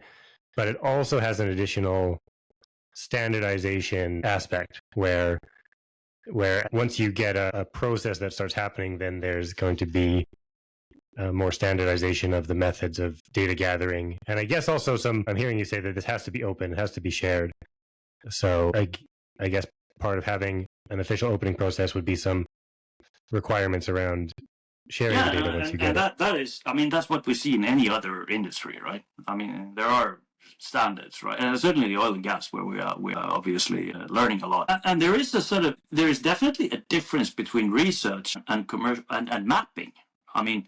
But it also has an additional standardization aspect where once you get a process that starts happening, then there's going to be more standardization of the methods of data gathering. And I guess also I'm hearing you say that this has to be open, it has to be shared. So I guess part of having an official opening process would be some requirements around sharing the data once you get it. That is, I mean, that's what we see in any other industry, right? I mean, there are standards, right? And certainly the oil and gas, where we are obviously learning a lot. And there is there is definitely a difference between research and commercial and mapping. I mean,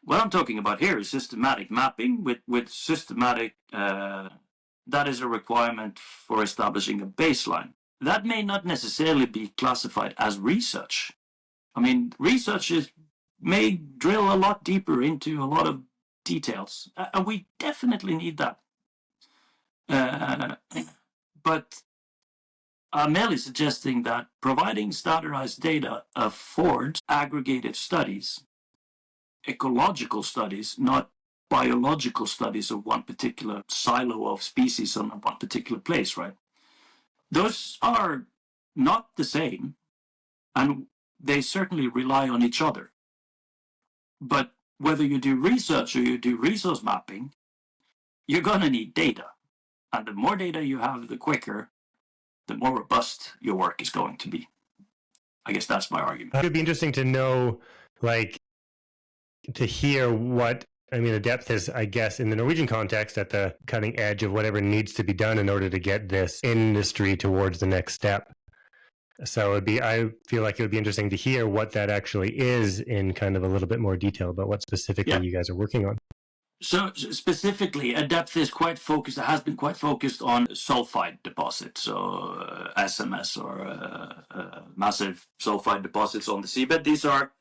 what I'm talking about here is systematic mapping with systematic. That is a requirement for establishing a baseline. That may not necessarily be classified as research. I mean, researchers may drill a lot deeper into a lot of details, and we definitely need that. But I'm merely suggesting that providing standardized data affords aggregated studies, ecological studies, not biological studies of one particular silo of species on one particular place, right? Those are not the same, and they certainly rely on each other. But whether you do research or you do resource mapping, you're going to need data. And the more data you have, the quicker, the more robust your work is going to be. I guess that's my argument. It would be interesting to know, to hear what, I mean, Adepth is, I guess, in the Norwegian context, at the cutting edge of whatever needs to be done in order to get this industry towards the next step. So I feel like it would be interesting to hear what that actually is in kind of a little bit more detail about what specifically you guys are working on. So specifically, Adepth is quite focused, has been quite focused on sulfide deposits, so SMS or massive sulfide deposits on the seabed. These are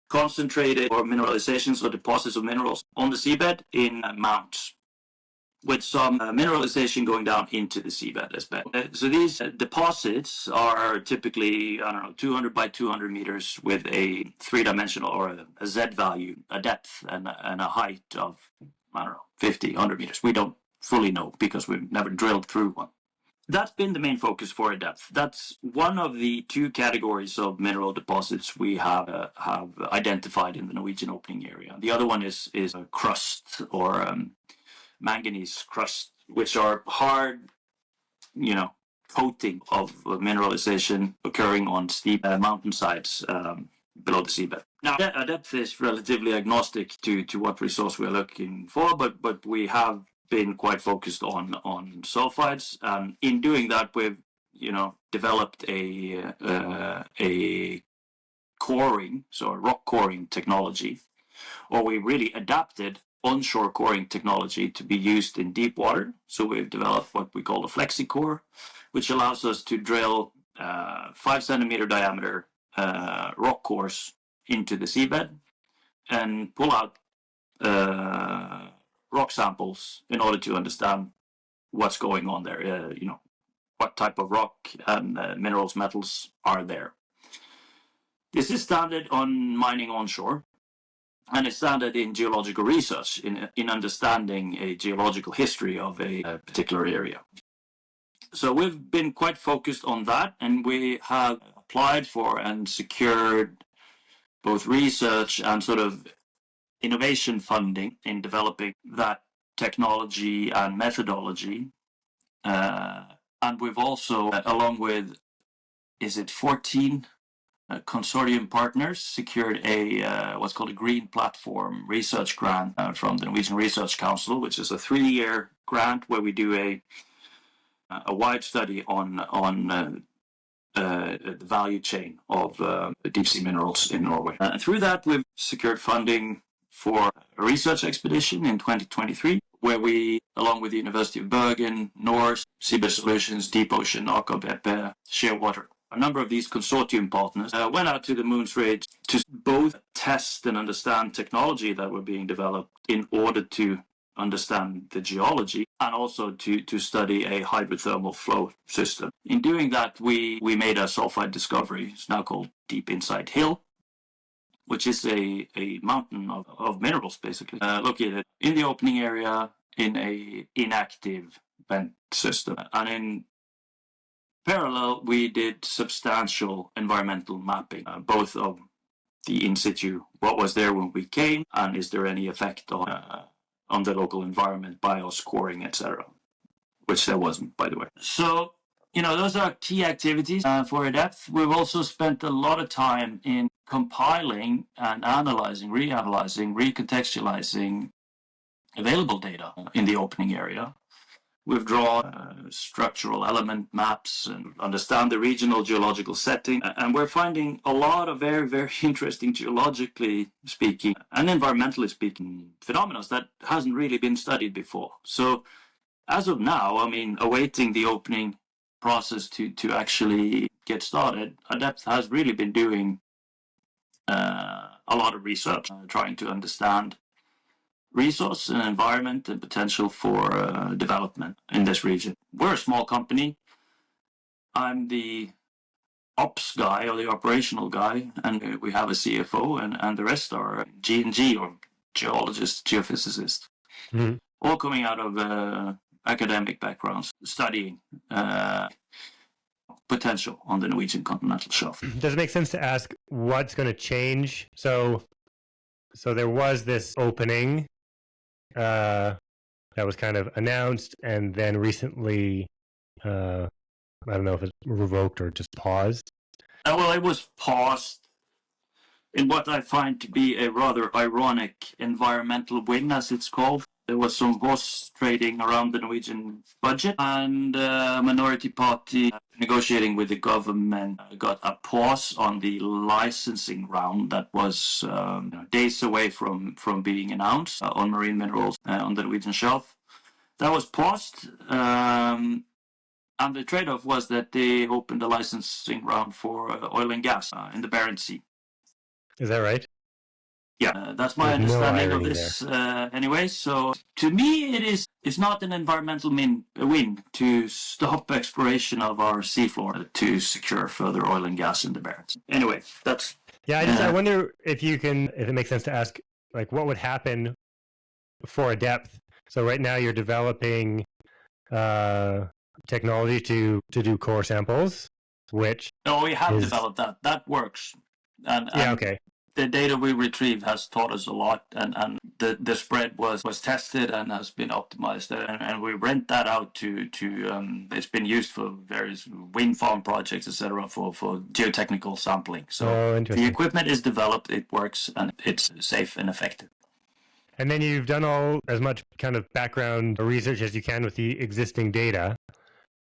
concentrated or mineralizations or deposits of minerals on the seabed in mounts, with some mineralization going down into the seabed as well. So these deposits are typically, 200 by 200 meters with a three-dimensional or a Z value, a depth and a height of, 50, 100 meters. We don't fully know because we've never drilled through one. That's been the main focus for Adepth. That's one of the two categories of mineral deposits we have identified in the Norwegian opening area. The other one is a crust or manganese crust, which are hard, coating of mineralization occurring on steep mountainsides below the seabed. Now, Adepth is relatively agnostic to what resource we're looking for, but we have been quite focused on sulfides. In doing that, we've developed a coring, so a rock coring technology, or we really adapted onshore coring technology to be used in deep water. So we've developed what we call a FlexiCore, which allows us to drill 5 centimeter diameter rock cores into the seabed and pull out rock samples in order to understand what's going on there, what type of rock and minerals, metals are there. This is standard on mining onshore, and it's standard in geological research, in understanding a geological history of a particular area. So we've been quite focused on that, and we have applied for and secured both research and sort of innovation funding in developing that technology and methodology. And we've also, along with, 14 consortium partners secured a what's called a Green Platform research grant from the Norwegian Research Council, which is a 3-year grant where we do a wide study on the value chain of deep sea minerals in Norway. Through that, we've secured funding for a research expedition in 2023, where we, along with the University of Bergen, Norse, Seabed Solutions, Deep Ocean, Aker BP, Shearwater, a number of these consortium partners went out to the Moon's Ridge to both test and understand technology that were being developed in order to understand the geology and also to study a hydrothermal flow system. In doing that, we made a sulfide discovery. It's now called Deep Inside Hill, which is a mountain of minerals, basically, located in the opening area in a inactive vent system. And in parallel, we did substantial environmental mapping, both of the in situ, what was there when we came, and is there any effect on the local environment, bioscoring, etc., which there wasn't, by the way. So, those are key activities for Adepth. We've also spent a lot of time in compiling and analyzing, reanalyzing, recontextualizing available data in the opening area. We've drawn structural element maps and understand the regional geological setting. And we're finding a lot of very, very interesting geologically speaking and environmentally speaking phenomena that hasn't really been studied before. So as of now, awaiting the opening process to actually get started, Adepth has really been doing a lot of research, trying to understand resource and environment and potential for development in this region. We're a small company. I'm the ops guy or the operational guy, and we have a CFO, and the rest are G&G or geologists, geophysicists, all coming out of academic backgrounds, studying potential on the Norwegian continental shelf. Does it make sense to ask what's going to change? So there was this opening that was kind of announced, and then recently, I don't know if it's revoked or just paused. Well, it was paused in what I find to be a rather ironic environmental win, as it's called. There was some horse trading around the Norwegian budget, and a minority party negotiating with the government got a pause on the licensing round that was days away from being announced on marine minerals on the Norwegian shelf. That was paused, and the trade-off was that they opened a licensing round for oil and gas in the Barents Sea. Is that right? Yeah, that's my understanding of this anyway. So to me, it's not an environmental win to stop exploration of our seafloor to secure further oil and gas in the Barents. Anyway, that's... Yeah, I wonder if it makes sense to ask, like, what would happen for Adepth? So right now you're developing technology to do core samples, which... No, we have developed that. That works. And okay. The data we retrieve has taught us a lot, and the spread was tested and has been optimized, and we rent that out to it's been used for various wind farm projects, etc., for geotechnical sampling. So the equipment is developed, it works, and it's safe and effective. And then you've done as much kind of background research as you can with the existing data.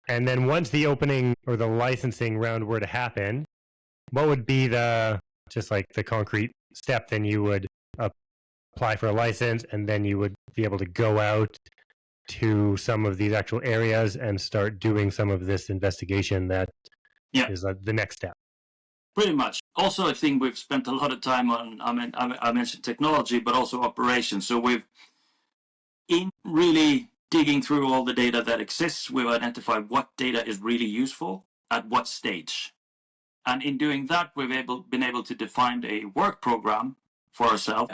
And then once the opening or the licensing round were to happen, what would be the concrete step? Then you would apply for a license, and then you would be able to go out to some of these actual areas and start doing some of this investigation that is the next step. Pretty much. Also, I think we've spent a lot of time on, I mentioned technology, but also operations. So in really digging through all the data that exists, we've identified what data is really useful at what stage. And in doing that, we've been able to define a work program for ourselves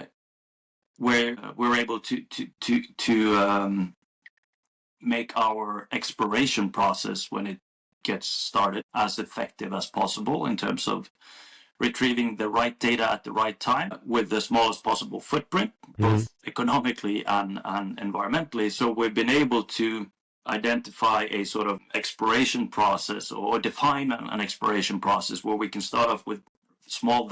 where we're able to make our exploration process when it gets started as effective as possible in terms of retrieving the right data at the right time with the smallest possible footprint, both economically and environmentally. So we've been able to identify a sort of exploration process or define an exploration process where we can start off with small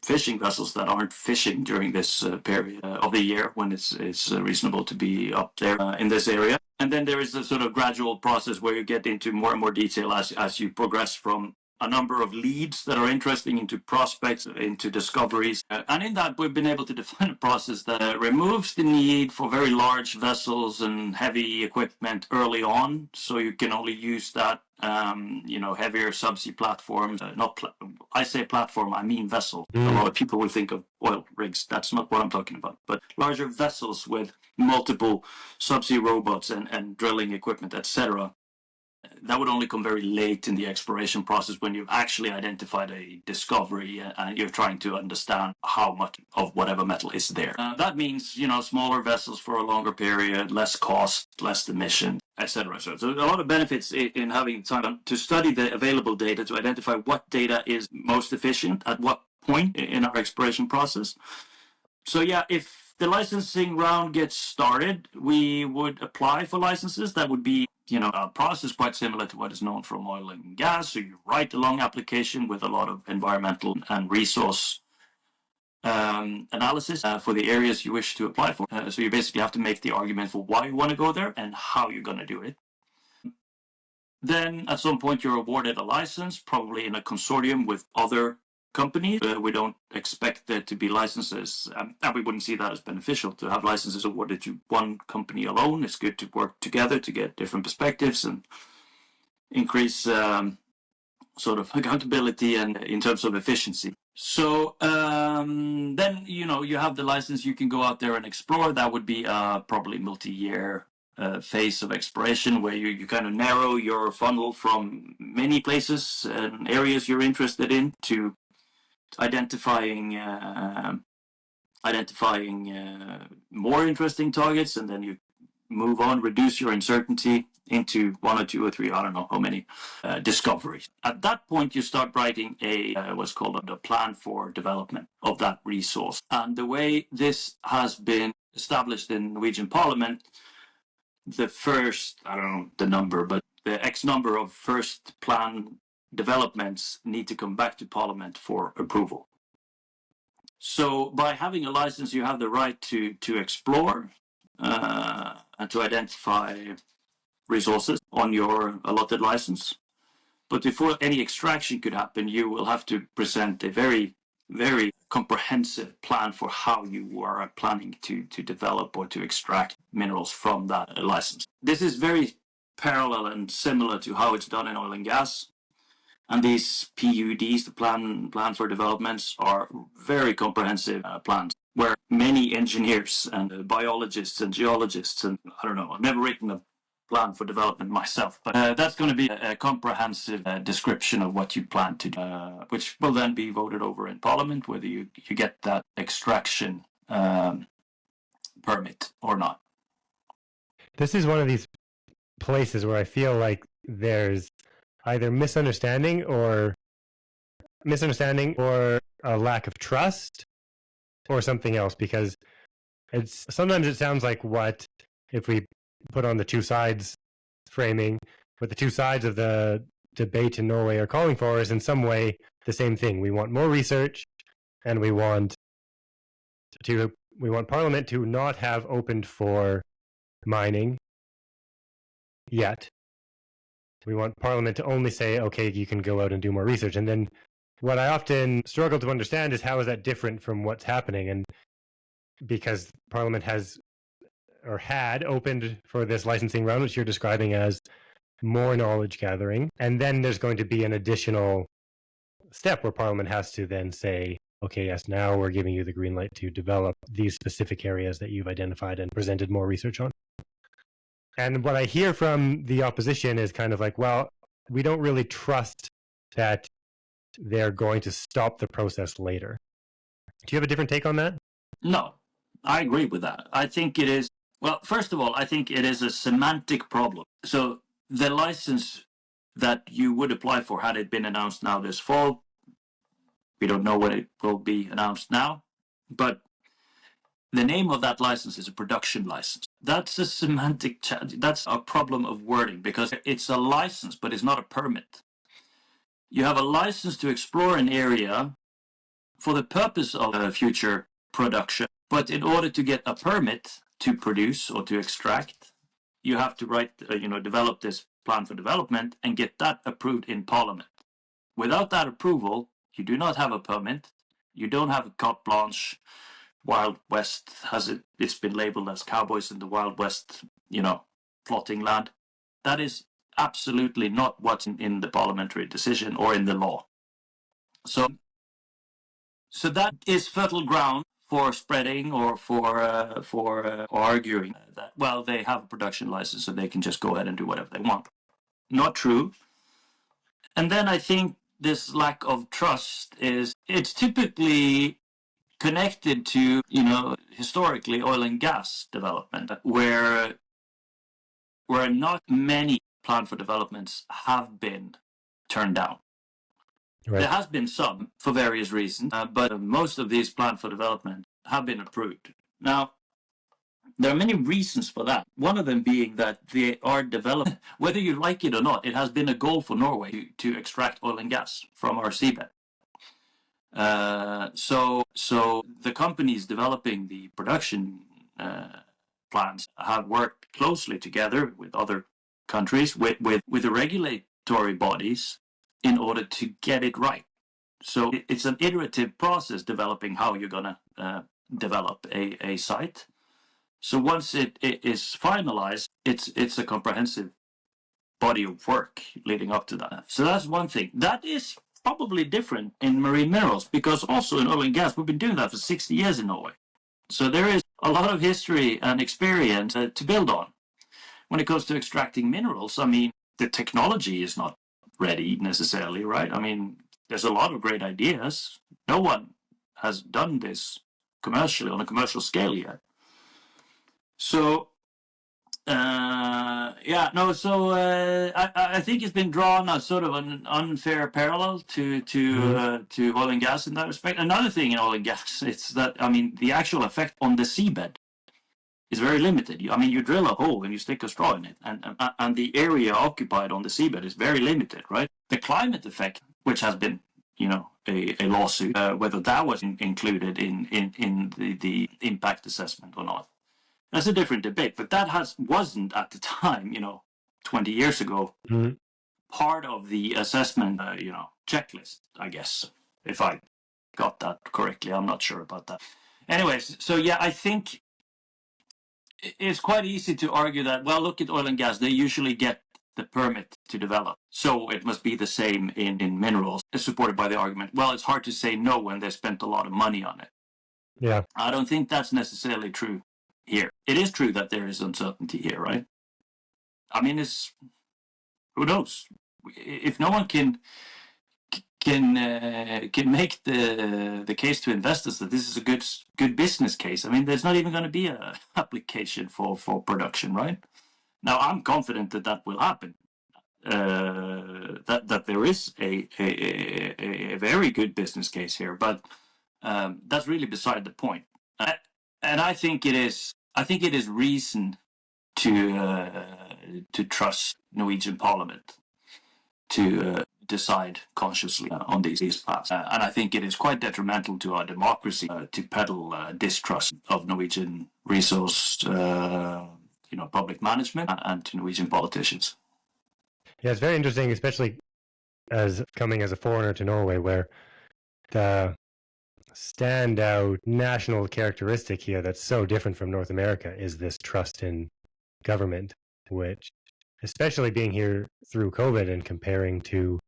fishing vessels that aren't fishing during this period of the year when it's reasonable to be up there in this area. And then there is a sort of gradual process where you get into more and more detail as you progress from a number of leads that are interesting into prospects, into discoveries. And in that, we've been able to define a process that removes the need for very large vessels and heavy equipment early on. So you can only use that, heavier subsea platforms. I say platform, I mean vessel. A lot of people will think of oil rigs. That's not what I'm talking about. But larger vessels with multiple subsea robots and drilling equipment, etc. That would only come very late in the exploration process when you've actually identified a discovery and you're trying to understand how much of whatever metal is there. That means, smaller vessels for a longer period, less cost, less emission, etc. So a lot of benefits in having time to study the available data to identify what data is most efficient at what point in our exploration process. So yeah, if the licensing round gets started, we would apply for licenses. That would be a process quite similar to what is known from oil and gas. So you write a long application with a lot of environmental and resource analysis for the areas you wish to apply for. So you basically have to make the argument for why you want to go there and how you're going to do it. Then at some point you're awarded a license, probably in a consortium with other companies. We don't expect there to be licenses, and we wouldn't see that as beneficial to have licenses awarded to one company alone. It's good to work together to get different perspectives and increase sort of accountability and in terms of efficiency. So then you have the license, you can go out there and explore. That would be probably multi-year phase of exploration where you kind of narrow your funnel from many places and areas you're interested in to identifying more interesting targets, and then you move on, reduce your uncertainty into one or two or three, I don't know how many discoveries. At that point, you start writing what's called a plan for development of that resource. And the way this has been established in Norwegian Parliament, the first, I don't know the number, but the X number of first plan developments need to come back to Parliament for approval. So by having a license, you have the right to explore and to identify resources on your allotted license. But before any extraction could happen, you will have to present a very, very comprehensive plan for how you are planning to develop or to extract minerals from that license. This is very parallel and similar to how it's done in oil and gas. And these PUDs, the plan for developments, are very comprehensive plans where many engineers and biologists and geologists, and I don't know, I've never written a plan for development myself, but that's going to be a comprehensive description of what you plan to do, which will then be voted over in Parliament, whether you get that extraction permit or not. This is one of these places where I feel like there's either misunderstanding or a lack of trust or something else, because sometimes it sounds like what if we put on the two sides framing, what the two sides of the debate in Norway are calling for is in some way the same thing. We want more research, and we want Parliament to not have opened for mining yet. We want Parliament to only say, okay, you can go out and do more research. And then what I often struggle to understand is how is that different from what's happening? And because Parliament had opened for this licensing round, which you're describing as more knowledge gathering. And then there's going to be an additional step where Parliament has to then say, okay, yes, now we're giving you the green light to develop these specific areas that you've identified and presented more research on. And what I hear from the opposition is kind of like, well, we don't really trust that they're going to stop the process later. Do you have a different take on that? No, I agree with that. I think it is, well, first of all, I think it is a semantic problem. So the license that you would apply for, had it been announced now this fall, we don't know when it will be announced now, but the name of that license is a production license. That's a semantic that's a problem of wording, because it's a license, but it's not a permit. You have a license to explore an area for the purpose of future production. But in order to get a permit to produce or to extract, you have to develop this plan for development and get that approved in Parliament. Without that approval, you do not have a permit. You don't have a carte blanche. Wild West it's been labeled as cowboys in the Wild West, plotting land. That is absolutely not what's in the parliamentary decision or in the law. So that is fertile ground for spreading or for arguing that, well, they have a production license so they can just go ahead and do whatever they want. Not true. And then I think this lack of trust it's typically connected to, historically oil and gas development, where not many plan for developments have been turned down. Right. There has been some for various reasons, but most of these plan for development have been approved. Now, there are many reasons for that. One of them being that they are developed, whether you like it or not, it has been a goal for Norway to extract oil and gas from our seabed. So the companies developing the production plants have worked closely together with other countries, with the regulatory bodies, in order to get it right. So it's an iterative process developing how you're going to develop a site. So once it is finalized, it's a comprehensive body of work leading up to that. So that's one thing. That is probably different in marine minerals, because also in oil and gas, we've been doing that for 60 years in Norway. So there is a lot of history and experience to build on. When it comes to extracting minerals, I mean, the technology is not ready necessarily, right? I mean, there's a lot of great ideas. No one has done this commercially, on a commercial scale yet. So I think it's been drawn as sort of an unfair parallel to oil and gas in that respect. Another thing in oil and gas, it's that, I mean, the actual effect on the seabed is very limited. You drill a hole and you stick a straw in it, and the area occupied on the seabed is very limited, right? The climate effect, which has been, a lawsuit, whether that was included in the impact assessment or not. That's a different debate, but that wasn't at the time, 20 years ago, part of the assessment, checklist, I guess, if I got that correctly. I'm not sure about that. Anyways, so yeah, I think it's quite easy to argue that, well, look at oil and gas. They usually get the permit to develop, so it must be the same in minerals. It's supported by the argument, well, it's hard to say no when they spent a lot of money on it. Yeah. I don't think that's necessarily true here. It is true that there is uncertainty here, right? I mean, who knows? If no one can make the case to investors that this is a good business case, I mean, there's not even going to be an application for production, right? Now, I'm confident that will happen. That there is a very good business case here, but that's really beside the point. And I think it is reason to trust Norwegian Parliament to decide consciously on these paths. And I think it is quite detrimental to our democracy to peddle distrust of Norwegian resource, public management and to Norwegian politicians. Yeah, it's very interesting, especially as coming as a foreigner to Norway, where the standout national characteristic here that's so different from North America is this trust in government, which, especially being here through COVID and comparing to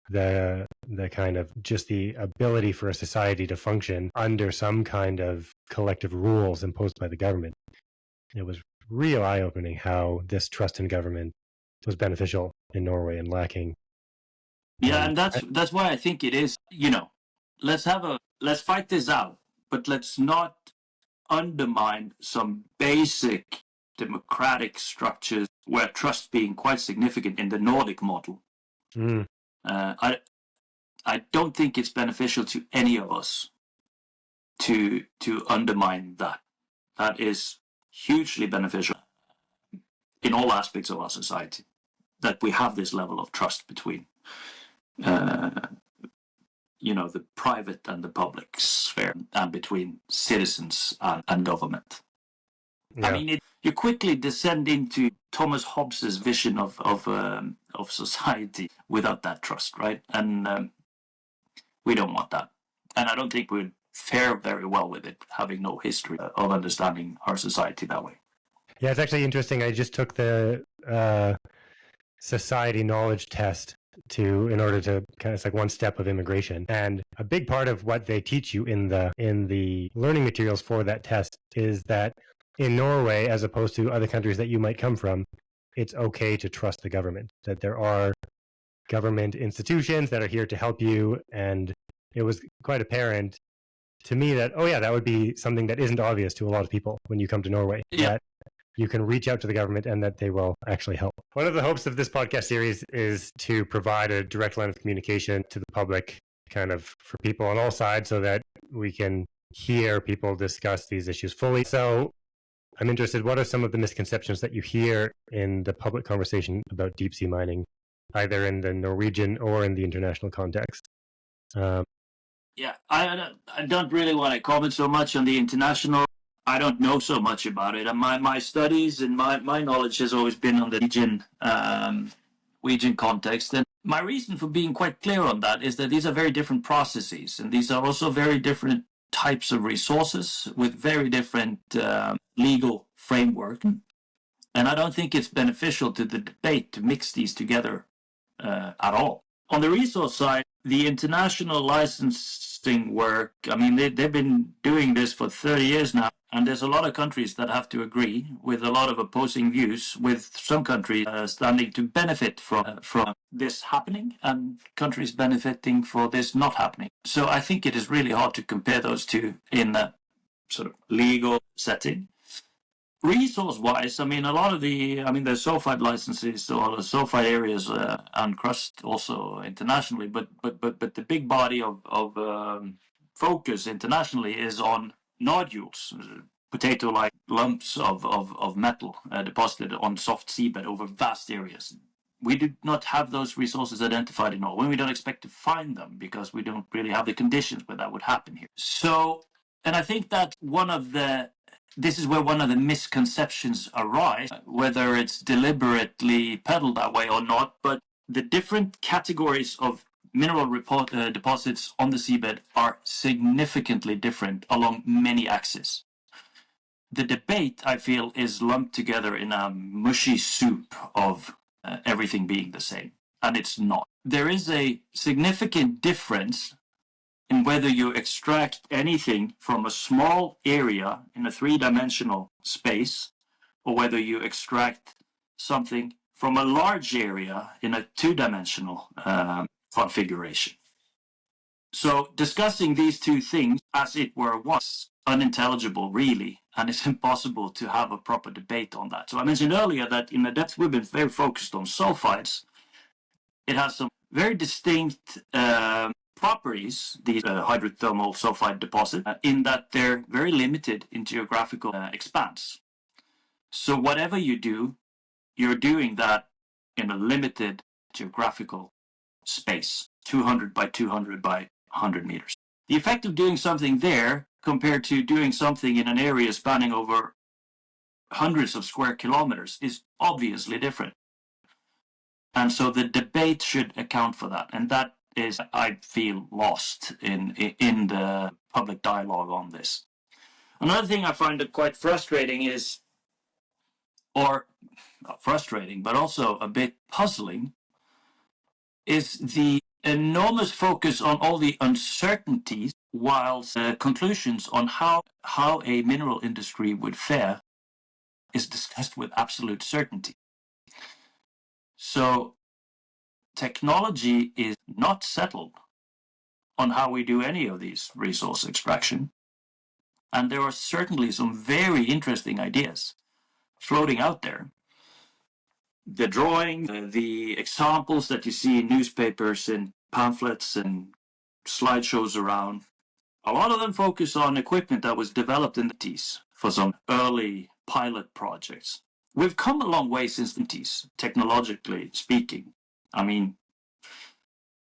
the kind of just the ability for a society to function under some kind of collective rules imposed by the government. It was real eye-opening how this trust in government was beneficial in Norway and lacking. Yeah, and that's why I think it is, let's fight this out, but let's not undermine some basic democratic structures where trust being quite significant in the Nordic model. I don't think it's beneficial to any of us to undermine that. That is hugely beneficial in all aspects of our society, that we have this level of trust between the private and the public sphere, and between citizens and government. Yeah. I mean, you quickly descend into Thomas Hobbes's vision of society without that trust, right? And we don't want that. And I don't think we'd fare very well with it, having no history of understanding our society that way. Yeah, it's actually interesting. I just took the society knowledge test in order to it's like one step of immigration, and a big part of what they teach you in the learning materials for that test is that in Norway, as opposed to other countries that you might come from, it's okay to trust the government, that there are government institutions that are here to help you. And it was quite apparent to me that, oh yeah, that would be something that isn't obvious to a lot of people when you come to Norway. Yeah. That you can reach out to the government and that they will actually help. One of the hopes of this podcast series is to provide a direct line of communication to the public, kind of for people on all sides, so that we can hear people discuss these issues fully. So I'm interested, what are some of the misconceptions that you hear in the public conversation about deep sea mining, either in the Norwegian or in the international context? Yeah, I don't really want to comment so much on the international. I don't know so much about it. And my studies and my knowledge has always been on the region context. And my reason for being quite clear on that is that these are very different processes. And these are also very different types of resources with very different legal framework. And I don't think it's beneficial to the debate to mix these together at all. On the resource side, the international licensing work, I mean, they've been doing this for 30 years now, and there's a lot of countries that have to agree with a lot of opposing views, with some countries standing to benefit from this happening and countries benefiting for this not happening. So I think it is really hard to compare those two in a sort of legal setting. Resource-wise, I mean, there's sulfide licenses or the sulfide areas and crust also internationally, but the big body of focus internationally is on nodules, potato-like lumps of metal deposited on soft seabed over vast areas. We do not have those resources identified in Norway. We don't expect to find them because we don't really have the conditions where that would happen here. So, and I think that this is where one of the misconceptions arise, whether it's deliberately peddled that way or not, but the different categories of mineral deposits on the seabed are significantly different along many axes. The debate, I feel, is lumped together in a mushy soup of everything being the same, and it's not. There is a significant difference in whether you extract anything from a small area in a three-dimensional space, or whether you extract something from a large area in a two-dimensional configuration. So discussing these two things as it were was unintelligible, really, and it's impossible to have a proper debate on that. So I mentioned earlier that in Adepth we've been very focused on sulfides. It has some very distinct properties, these hydrothermal sulfide deposits, in that they're very limited in geographical expanse. So whatever you do, you're doing that in a limited geographical space, 200 by 200 by 100 meters. The effect of doing something there compared to doing something in an area spanning over hundreds of square kilometers is obviously different. And so the debate should account for that. And that is, I feel, lost in the public dialogue on this. Another thing I find quite frustrating is, or not frustrating, but also a bit puzzling, is the enormous focus on all the uncertainties, whilst conclusions on how a mineral industry would fare is discussed with absolute certainty. So technology is not settled on how we do any of these resource extraction. And there are certainly some very interesting ideas floating out there. The drawing, the examples that you see in newspapers and pamphlets and slideshows around, a lot of them focus on equipment that was developed in the 90s for some early pilot projects. We've come a long way since the 90s, technologically speaking. I mean,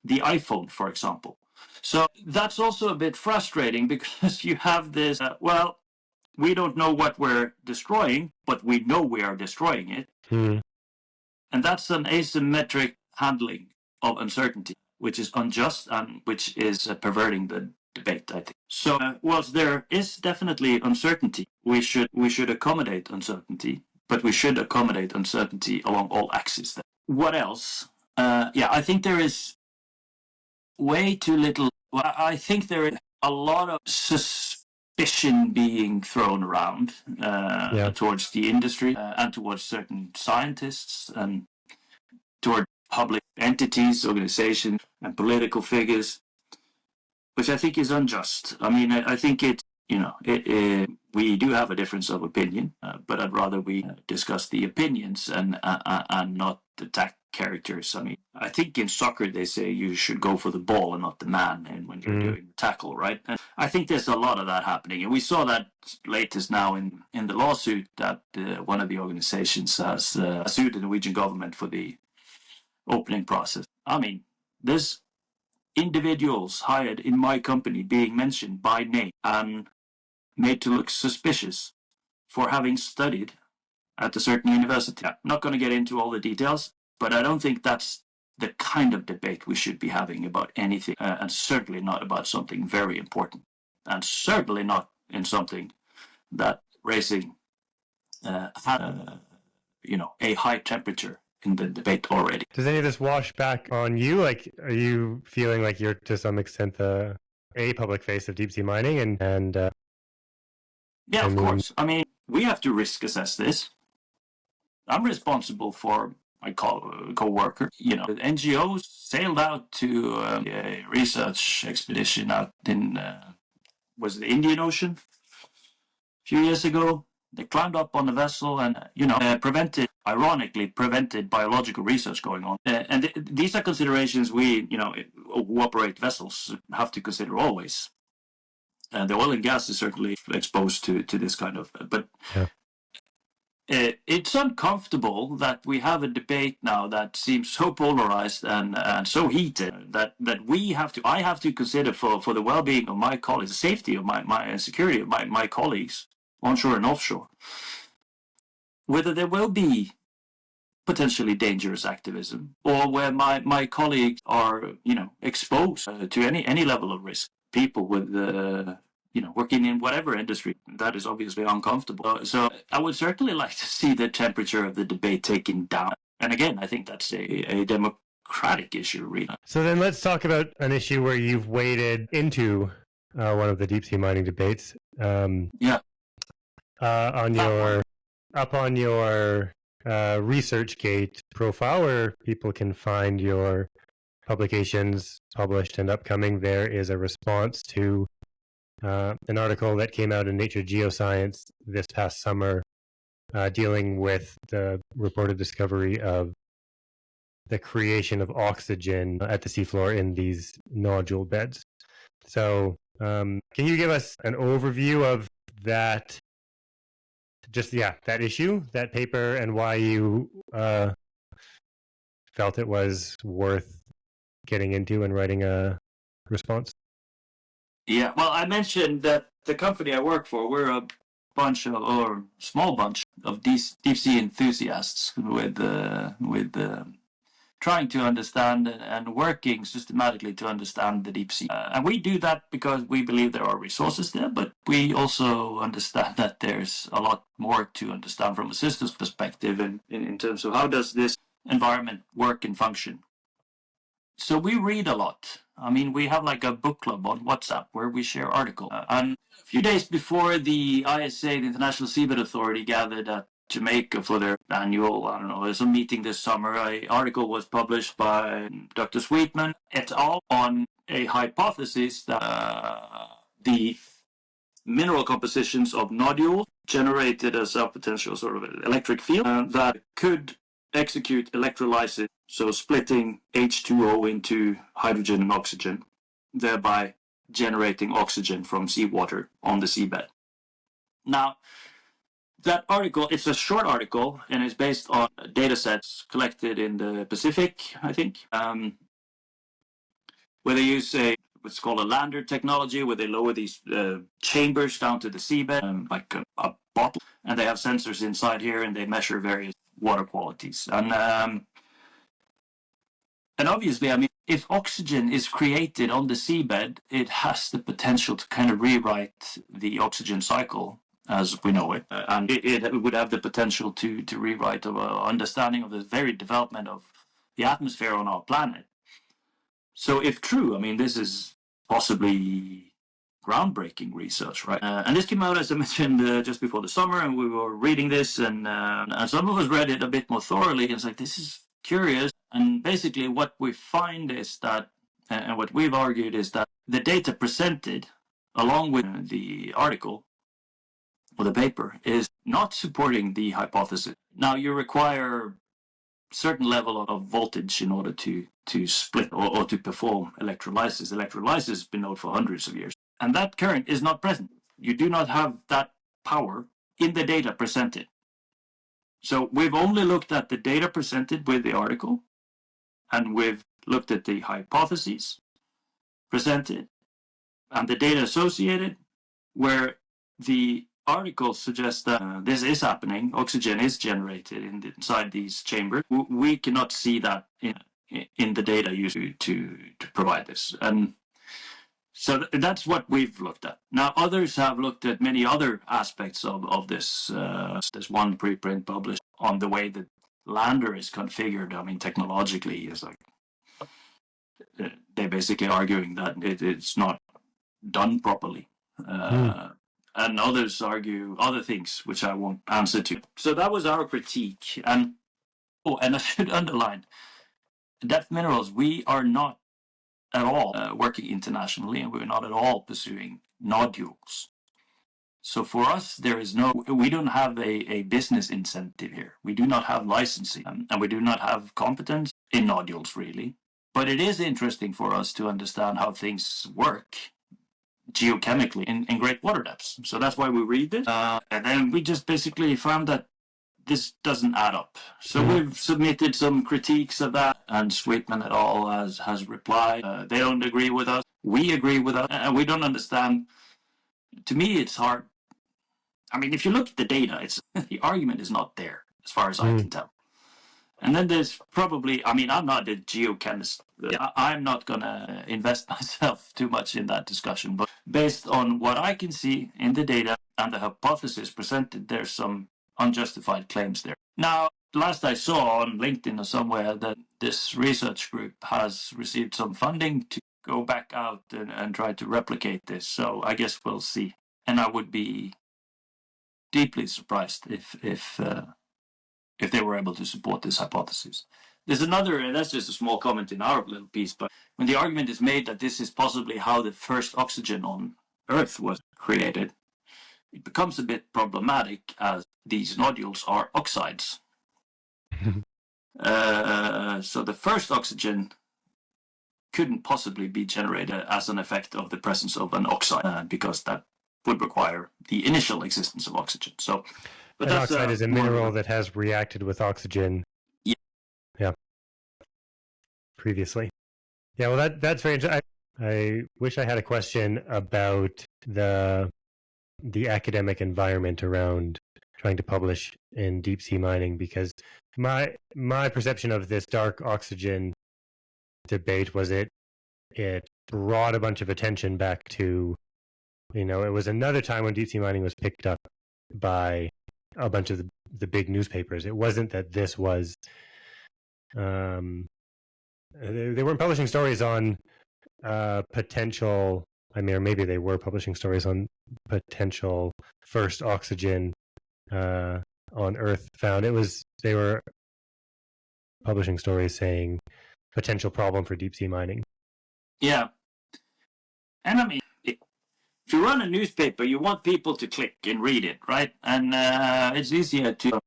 the iPhone, for example, So that's also a bit frustrating because you have this, we don't know what we're destroying, but we know we are destroying it. And that's an asymmetric handling of uncertainty, which is unjust and which is perverting the debate, I think. So, whilst there is definitely uncertainty, we should accommodate uncertainty, but we should accommodate uncertainty along all axes. What else? I think there is way too little. Well, I think there is a lot of suspicion being thrown around towards the industry and towards certain scientists and toward public entities, organizations, and political figures, which I think is unjust. I mean, I think we do have a difference of opinion, but I'd rather we discuss the opinions and not attack characters. I mean, I think in soccer they say you should go for the ball and not the man, and when you're doing the tackle, right? And I think there's a lot of that happening, and we saw that latest now in the lawsuit that one of the organizations has sued the Norwegian government for the opening process. I mean, there's individuals hired in my company being mentioned by name and made to look suspicious for having studied at a certain university. I'm not going to get into all the details, but I don't think that's the kind of debate we should be having about anything, and certainly not about something very important, and certainly not in something that raising a high temperature in the debate already. Does any of this wash back on you? Like, are you feeling like you're to some extent the public face of deep sea mining? And yeah, of course. I mean, we have to risk assess this. I'm responsible for my co-worker. You know, NGOs sailed out to a research expedition out in was it the Indian Ocean a few years ago. They climbed up on the vessel and, ironically prevented biological research going on. These are considerations we, who operate vessels have to consider always. And the oil and gas is certainly exposed to this kind of, but it's uncomfortable that we have a debate now that seems so polarized and so heated that I have to consider for the well-being of my colleagues, the safety of my security of my colleagues, onshore and offshore, whether there will be potentially dangerous activism or where my colleagues are, exposed to any level of risk. People with, working in whatever industry, that is obviously uncomfortable. So I would certainly like to see the temperature of the debate taken down. And again, I think that's a democratic issue, really. So then let's talk about an issue where you've waded into one of the deep sea mining debates. On your ResearchGate profile, where people can find your publications published and upcoming, there is a response to an article that came out in Nature Geoscience this past summer, dealing with the reported discovery of the creation of oxygen at the seafloor in these nodule beds. So can you give us an overview of that? That issue, that paper, and why you felt it was worth getting into and writing a response? Yeah, well, I mentioned that the company I work for, we're a small bunch of deep sea enthusiasts with trying to understand and working systematically to understand the deep sea. And we do that because we believe there are resources there, but we also understand that there's a lot more to understand from a systems perspective in terms of how does this environment work and function. So we read a lot. I mean, we have like a book club on WhatsApp where we share articles. And a few days before the ISA, the International Seabed Authority, gathered at Jamaica for their annual, there's a meeting this summer, an article was published by Dr. Sweetman et al. On a hypothesis that the mineral compositions of nodules generated as a potential sort of electric field that could execute electrolysis, so splitting H2O into hydrogen and oxygen, thereby generating oxygen from seawater on the seabed. Now, that article, it's a short article, and it's based on data sets collected in the Pacific, I think, where they use a what's called a lander technology, where they lower these chambers down to the seabed, like a bottle, and they have sensors inside here, and they measure various water qualities. And obviously, I mean, if oxygen is created on the seabed, it has the potential to kind of rewrite the oxygen cycle as we know it. And it would have the potential to rewrite our understanding of the very development of the atmosphere on our planet. So if true, I mean, this is possibly groundbreaking research, right? And this came out, as I mentioned, just before the summer, and we were reading this, and some of us read it a bit more thoroughly, and it's like, this is curious. And basically what we find is that, and what we've argued is that the data presented along with the article or the paper is not supporting the hypothesis. Now, you require certain level of voltage in order to split or to perform electrolysis. Electrolysis has been known for hundreds of years, and that current is not present. You do not have that power in the data presented. So we've only looked at the data presented with the article, and we've looked at the hypotheses presented and the data associated, where the article suggests that this is happening, oxygen is generated inside these chambers. We cannot see that in the data used to provide this. And so that's what we've looked at. Now, others have looked at many other aspects of this. There's one preprint published on the way that lander is configured. I mean, technologically, is like they're basically arguing that it's not done properly. And others argue other things, which I won't answer to. So that was our critique. And I should underline, Adepth Minerals, we are not at all working internationally, and we're not at all pursuing nodules. So for us, we don't have a business incentive here. We do not have licensing, and we do not have competence in nodules, really. But it is interesting for us to understand how things work geochemically in great water depths. So that's why we read this. And then we just basically found that this doesn't add up. So we've submitted some critiques of that, and Sweetman et al. has replied. They don't agree with us. We agree with us, and we don't understand. To me, it's hard. I mean, if you look at the data, the argument is not there, as far as I can tell. And then there's probably, I mean, I'm not a geochemist. I'm not going to invest myself too much in that discussion. But based on what I can see in the data and the hypothesis presented, there's some unjustified claims there. Now, last I saw on LinkedIn or somewhere that this research group has received some funding to go back out and try to replicate this. So I guess we'll see. And I would be deeply surprised if they were able to support this hypothesis. There's another, and that's just a small comment in our little piece, but when the argument is made that this is possibly how the first oxygen on Earth was created, it becomes a bit problematic as these nodules are oxides. So the first oxygen couldn't possibly be generated as an effect of the presence of an oxide, because that would require the initial existence of oxygen. So, but an oxide is a mineral that has reacted with oxygen. Yeah. Previously. Yeah, well, that's very interesting. I wish I had a question about the academic environment around trying to publish in deep sea mining, because my perception of this dark oxygen debate was it brought a bunch of attention back to, it was another time when deep sea mining was picked up by a bunch of the big newspapers. It wasn't that this was they weren't publishing stories on potential, I mean, or maybe they were publishing stories on potential first oxygen on Earth found. They were publishing stories saying potential problem for deep sea mining. Yeah. And I mean, if you run a newspaper, you want people to click and read it, right? And it's easier to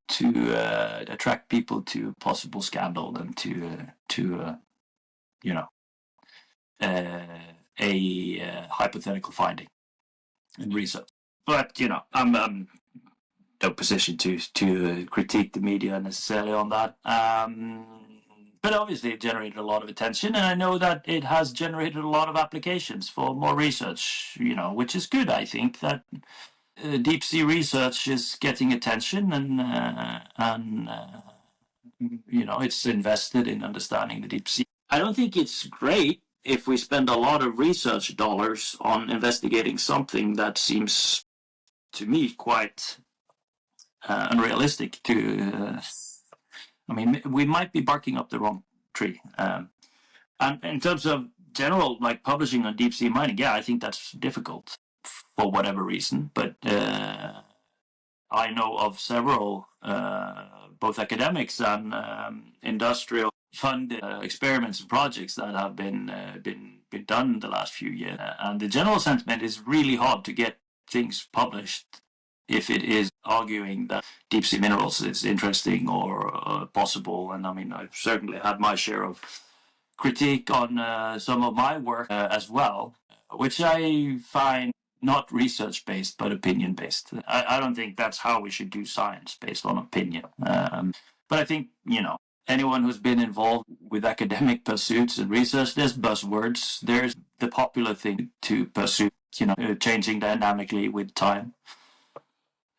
attract people to possible scandal than to a hypothetical finding in research. But I'm no position to critique the media necessarily on that. But obviously it generated a lot of attention, and I know that it has generated a lot of applications for more research, which is good. I think that deep sea research is getting attention, and it's invested in understanding the deep sea. I don't think it's great if we spend a lot of research dollars on investigating something that seems to me quite unrealistic we might be barking up the wrong tree. And in terms of general, like publishing on deep sea mining, yeah, I think that's difficult for whatever reason. But I know of several, both academics and industrial funded experiments and projects that have been done in the last few years. And the general sentiment is really hard to get things published if it is arguing that deep sea minerals is interesting or possible. And I've certainly had my share of critique on some of my work as well, which I find not research-based, but opinion-based. I don't think that's how we should do science, based on opinion. But I think, anyone who's been involved with academic pursuits and research, there's buzzwords. There's the popular thing to pursue, changing dynamically with time.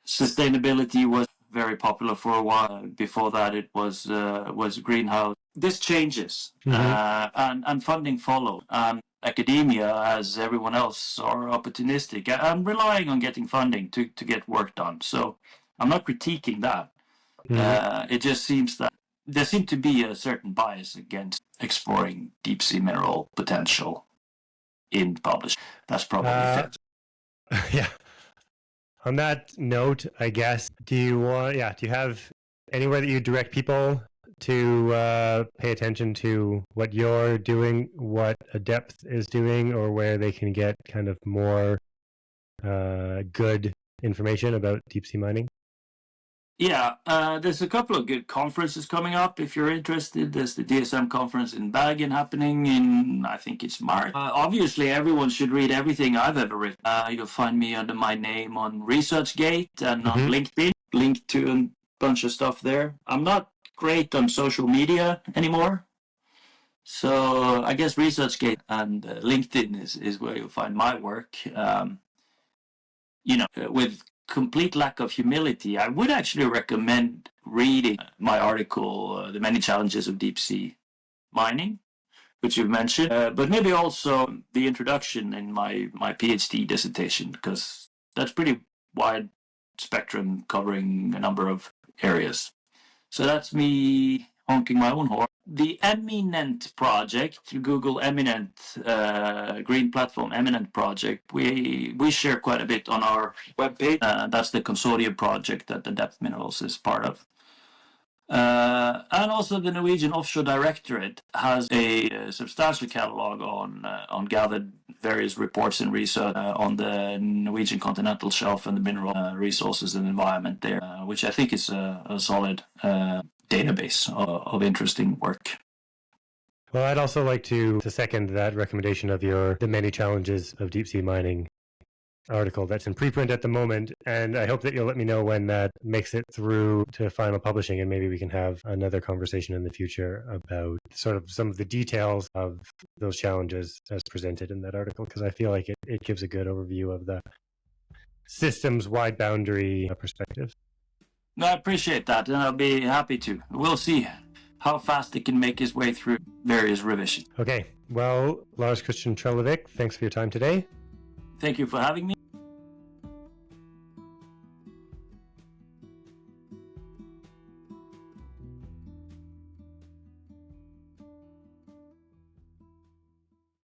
Sustainability was very popular for a while. Before that, it was greenhouse. This changes, and funding follows. Academia, as everyone else, are opportunistic. I'm relying on getting funding to get work done. So I'm not critiquing that. It just seems that there seems to be a certain bias against exploring deep sea mineral potential in publishing. That's probably fair. Yeah. On that note, I guess, do you have anywhere that you direct people to pay attention to what you're doing, what Adepth is doing, or where they can get kind of more good information about deep sea mining? Yeah, there's a couple of good conferences coming up. If you're interested, there's the DSM conference in Bergen happening in, I think it's March. Obviously, everyone should read everything I've ever written. You'll find me under my name on ResearchGate and on LinkedIn, linked to a bunch of stuff there. I'm not great on social media anymore. So I guess ResearchGate and LinkedIn is where you'll find my work. With complete lack of humility, I would actually recommend reading my article, The Many Challenges of Deep Sea Mining, which you've mentioned, but maybe also the introduction in my PhD dissertation, because that's pretty wide spectrum covering a number of areas. So that's me honking my own horn. The Eminent project, you Google Eminent, green platform Eminent project, we share quite a bit on our webpage. That's the consortium project that Adepth Minerals is part of. And also the Norwegian Offshore Directorate has a substantial catalog on gathered various reports and research on the Norwegian continental shelf and the mineral resources and environment there, which I think is a solid database of interesting work. Well, I'd also like to second that recommendation of The Many Challenges of Deep Sea Mining article that's in preprint at the moment, and I hope that you'll let me know when that makes it through to final publishing, and maybe we can have another conversation in the future about sort of some of the details of those challenges as presented in that article, because I feel like it gives a good overview of the system's wide boundary perspective. No, I appreciate that, and I'll be happy to. We'll see how fast it can make its way through various revisions. Okay, well, Lars Kristian Trellevik, thanks for your time today. Thank you for having me.